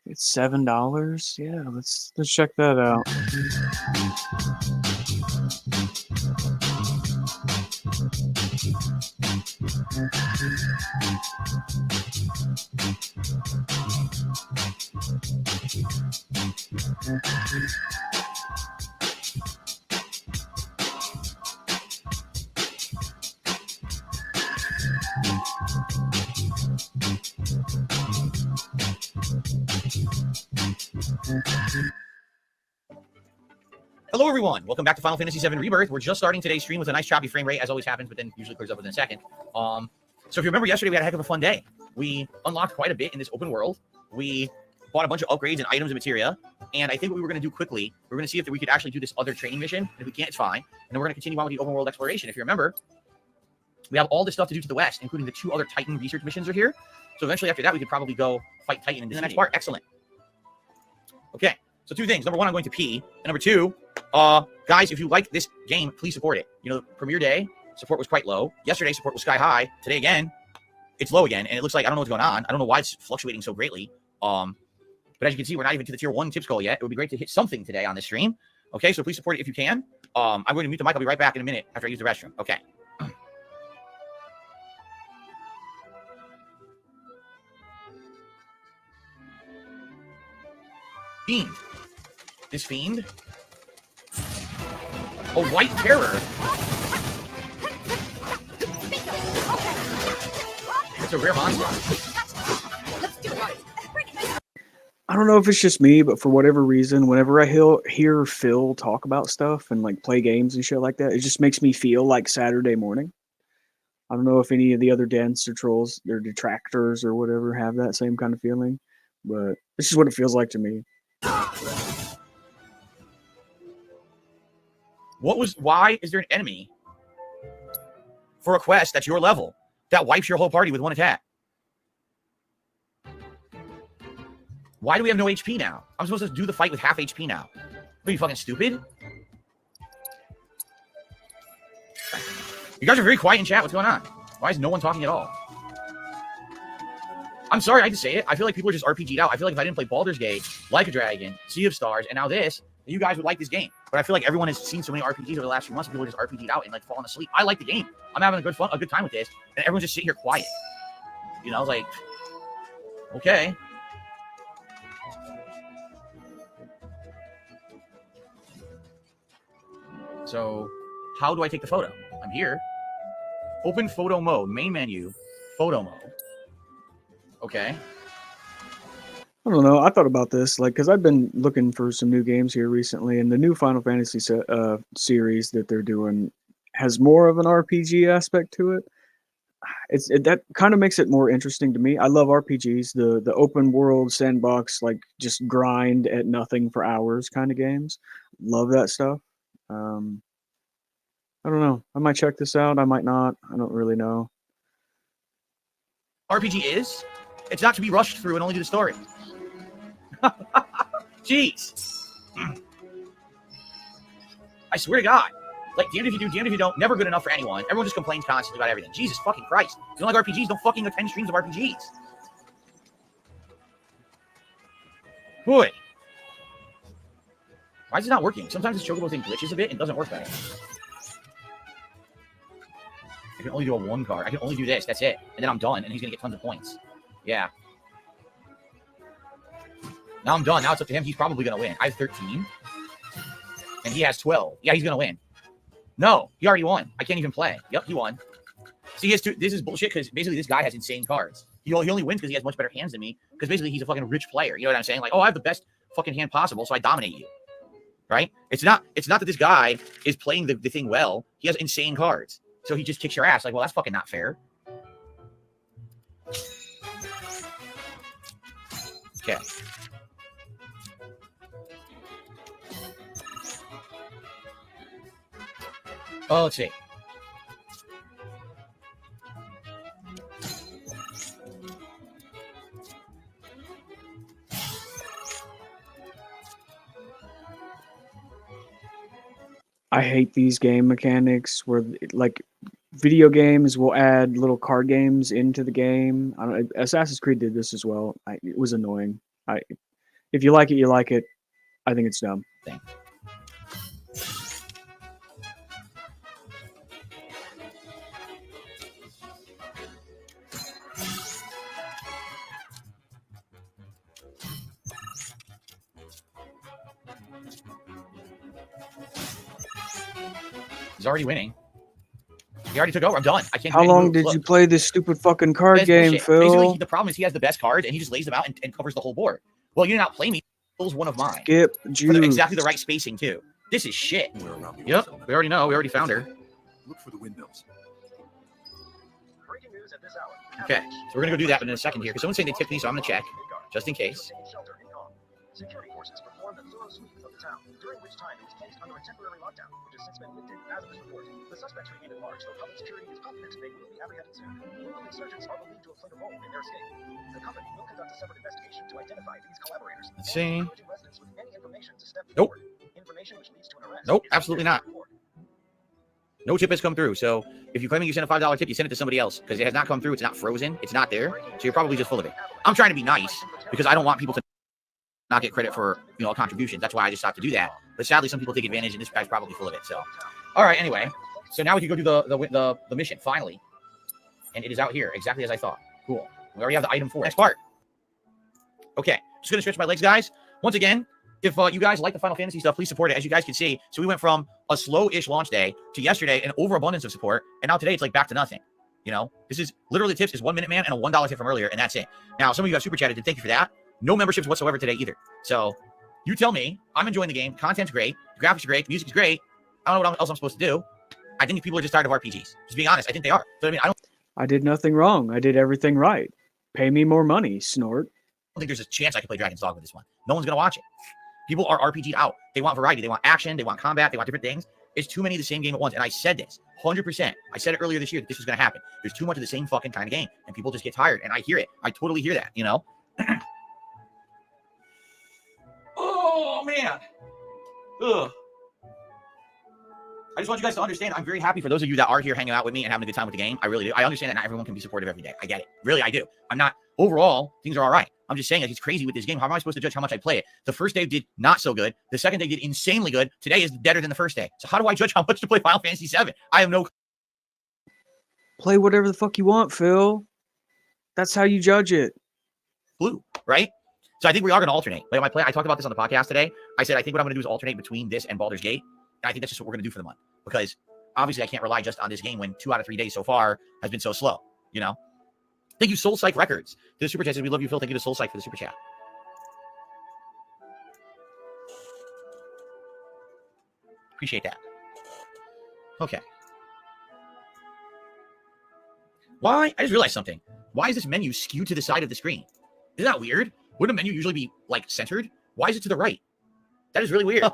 It's $7. Yeah, let's check that out. Hello, everyone. Welcome back to Final Fantasy VII Rebirth. We're just starting today's stream with a nice choppy frame rate, as always happens, but then usually clears up within a second. So if you remember yesterday, we had a heck of a fun day. We unlocked quite a bit in this open world. We bought a bunch of upgrades and items and materia. And I think what we were going to do quickly, we're going to see if we could actually do this other training mission. And if we can't, it's fine. And then we're going to continue on with the open world exploration. If you remember, we have all this stuff to do to the west, including the 2 other Titan research missions are here. So eventually after that, we could probably go fight Titan in the next part. Excellent. Okay. So 2 things. Number 1, I'm going to pee. And number 2, guys, if you like this game, please support it. You know, premiere day, support was quite low. Yesterday, support was sky high. Today, again, it's low again. And it looks like, I don't know what's going on. I don't know why it's fluctuating so greatly. But as you can see, we're not even to the tier 1 tips goal yet. It would be great to hit something today on this stream. Okay, so please support it if you can. I'm going to mute the mic. I'll be right back in a minute after I use the restroom. Okay. Fiend. This fiend. A white terror. It's a rare monster. I don't know if it's just me, but for whatever reason, whenever I hear Phil talk about stuff and like play games and shit like that, it just makes me feel like Saturday morning. I don't know if any of the other dens or trolls or detractors or whatever have that same kind of feeling, but this is what it feels like to me. Why is there an enemy for a quest that's your level that wipes your whole party with 1 attack? Why do we have no HP now? I'm supposed to do the fight with half HP now. Are you fucking stupid? You guys are very quiet in chat. What's going on? Why is no one talking at all? I'm sorry, I had to say it. I feel like people are just RPG'd out. I feel like if I didn't play Baldur's Gate, Like a Dragon, Sea of Stars, and now this, you guys would like this game. But I feel like everyone has seen so many RPGs over the last few months, and people are just RPG'd out and like falling asleep. I like the game. I'm having a good time with this, and everyone's just sitting here quiet. You know, like, okay. So, how do I take the photo? I'm here. Open photo mode, main menu, photo mode. Okay. I don't know. I thought about this, like, because I've been looking for some new games here recently, and the new Final Fantasy series that they're doing has more of an RPG aspect to it. That kind of makes it more interesting to me. I love RPGs, the open world sandbox, like just grind at nothing for hours kind of games. Love that stuff. I don't know. I might check this out. I might not. I don't really know. RPG is? It's not to be rushed through and only do the story. Jeez. I swear to God. Like, damned if you do, damned if you don't. Never good enough for anyone. Everyone just complains constantly about everything. Jesus fucking Christ. If you don't like RPGs, don't fucking attend streams of RPGs. Boy. Why is it not working? Sometimes this chocobo thing glitches a bit and doesn't work better. I can only do a 1 card. I can only do this. That's it. And then I'm done, and he's going to get tons of points. Yeah. Now I'm done. Now it's up to him. He's probably going to win. I have 13. And he has 12. Yeah, he's going to win. No, he already won. I can't even play. Yep, he won. See, he has this is bullshit because basically this guy has insane cards. He only wins because he has much better hands than me because basically he's a fucking rich player. You know what I'm saying? Like, oh, I have the best fucking hand possible, so I dominate you. Right? It's not that this guy is playing the thing well. He has insane cards. So he just kicks your ass. Like, well, that's fucking not fair. Okay. Oh, let's see. I hate these game mechanics where, like, video games will add little card games into the game. I don't, Assassin's Creed did this as well. It was annoying. If you like it, you like it. I think it's dumb. Thing. He's already winning. He already took over. I'm done. I can't. How long did you play this stupid fucking card game, Phil? Basically, the problem is he has the best cards and he just lays them out and covers the whole board. Well, you did not play me. Phil's one of mine. Skip juice. Exactly the right spacing too. This is shit. Yep, we already know. We already found her. Look for the windmills. Okay, so we're gonna go do that in a second here because someone's saying they tipped me, so I'm gonna check just in case. Security forces performed a thorough sweep of the town, during which time it was placed under a temporary lockdown, which has since been lifted as of this report. The suspects remain at large, though public security is confident they will be apprehended soon. Local insurgents are believed to have played a role in their escape. The company will conduct a separate investigation to identify these collaborators. Let's see. Residents with any information to step Nope. forward. Information which leads to an arrest. Nope, absolutely not. No tip has come through. So if you're claiming you sent a $5 tip, you send it to somebody else because it has not come through. It's not frozen. It's not there. So you're probably just full of it. I'm trying to be nice because I don't want people to not get credit for, you know, a contribution. That's why I just stopped to do that. But sadly, some people take advantage, and this guy's probably full of it. So, all right. Anyway, so now we can go do the mission finally, and it is out here exactly as I thought. Cool. We already have the item for it. Next part. Okay, just gonna stretch my legs, guys. Once again, if you guys like the Final Fantasy stuff, please support it. As you guys can see, so we went from a slow-ish launch day to yesterday an overabundance of support, and now today it's like back to nothing. You know, this is literally tips is 1 Minute Man and a $1 tip from earlier, and that's it. Now, some of you have super chatted, and thank you for that. No memberships whatsoever today either. So you tell me. I'm enjoying the game. Content's great. The graphics are great. The music's great. I don't know what else I'm supposed to do. I think people are just tired of RPGs. Just being honest, I think they are. So I mean, I did nothing wrong. I did everything right. Pay me more money, snort. I don't think there's a chance I can play Dragon's Dogma with this one. No one's gonna watch it. People are RPG'd out. They want variety. They want action. They want combat. They want different things. It's too many of the same game at once. And I said this 100%. I said it earlier this year that this was gonna happen. There's too much of the same fucking kind of game, and people just get tired. And I hear it. I totally hear that. You know. Oh man. Ugh. I just want you guys to understand, I'm very happy for those of you that are here hanging out with me and having a good time with the game. I really do. I understand that not everyone can be supportive every day. I get it. Really, I do. I'm not, overall, things are all right. I'm just saying, like, it's crazy with this game. How am I supposed to judge how much I play it? The first day did not so good. The second day did insanely good. Today is better than the first day. So how do I judge how much to play Final Fantasy VII? I have no... Play whatever the fuck you want, Phil. That's how you judge it. Blue, right? So I think we are going to alternate. Like my plan, I talked about this on the podcast today. I said I think what I'm going to do is alternate between this and Baldur's Gate. And I think that's just what we're going to do for the month. Because obviously I can't rely just on this game when 2 out of 3 days so far has been so slow, you know? Thank you, Soul Psych Records. The super chat says, we love you, Phil. Thank you to Soul Psych for the super chat. Appreciate that. Okay. Why? I just realized something. Why is this menu skewed to the side of the screen? Isn't that weird? Wouldn't a menu usually be, like, centered? Why is it to the right? That is really weird.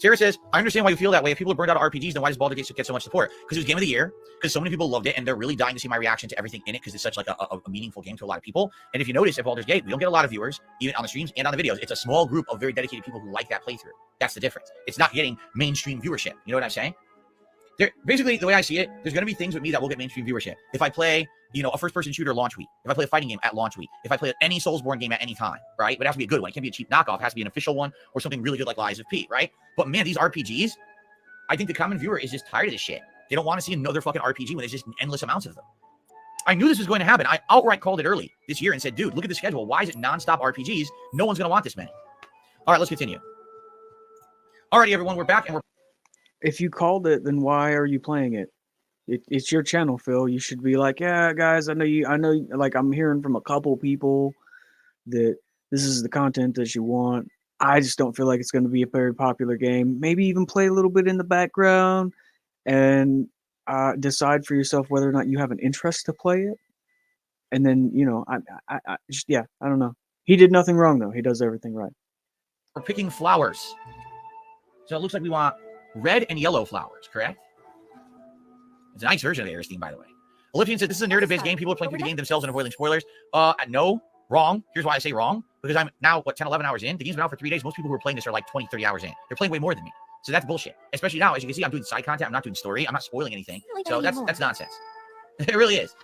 Sarah says, I understand why you feel that way. If people are burned out of RPGs, then why does Baldur's Gate get so much support? Because it was Game of the Year, because so many people loved it, and they're really dying to see my reaction to everything in it, because it's such like a meaningful game to a lot of people. And if you notice at Baldur's Gate, we don't get a lot of viewers, even on the streams and on the videos. It's a small group of very dedicated people who like that playthrough. That's the difference. It's not getting mainstream viewership. You know what I'm saying? Basically, the way I see it, there's going to be things with me that will get mainstream viewership. If I play, a first-person shooter launch week, if I play a fighting game at launch week, if I play any Soulsborne game at any time, right? But it has to be a good one. It can't be a cheap knockoff. It has to be an official one or something really good like Lies of P, right? But man, these RPGs, I think the common viewer is just tired of this shit. They don't want to see another fucking RPG when there's just endless amounts of them. I knew this was going to happen. I outright called it early this year and said, dude, look at the schedule. Why is it nonstop RPGs? No one's going to want this many. All right, let's continue. Alrighty, everyone, we're back and we're... If you called it, then why are you playing it? It's your channel, Phil. You should be like, yeah, guys, I know, like I'm hearing from a couple people that this is the content that you want. I just don't feel like it's going to be a very popular game. Maybe even play a little bit in the background and decide for yourself whether or not you have an interest to play it. And then, I don't know. He did nothing wrong, though. He does everything right. We're picking flowers. So it looks like we want red and yellow flowers, correct? It's a nice version of the Aristeen, by the way. Olympian says, this is a narrative-based game. People are playing through the game themselves and avoiding spoilers. No, wrong. Here's why I say wrong. Because I'm now, 10, 11 hours in? The game's been out for 3 days. Most people who are playing this are like 20, 30 hours in. They're playing way more than me. So that's bullshit. Especially now, as you can see, I'm doing side content. I'm not doing story. I'm not spoiling anything. So that's nonsense. It really is.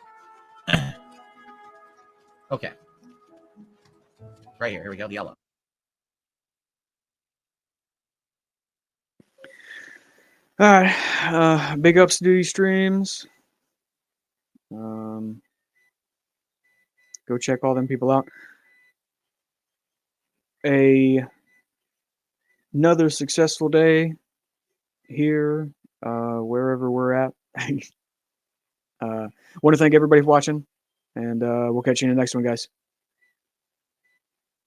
Okay. Right here. Here we go. The yellow. All right. Big ups to these streams. Go check all them people out. Another successful day here, wherever we're at. Want to thank everybody for watching, and we'll catch you in the next one, guys.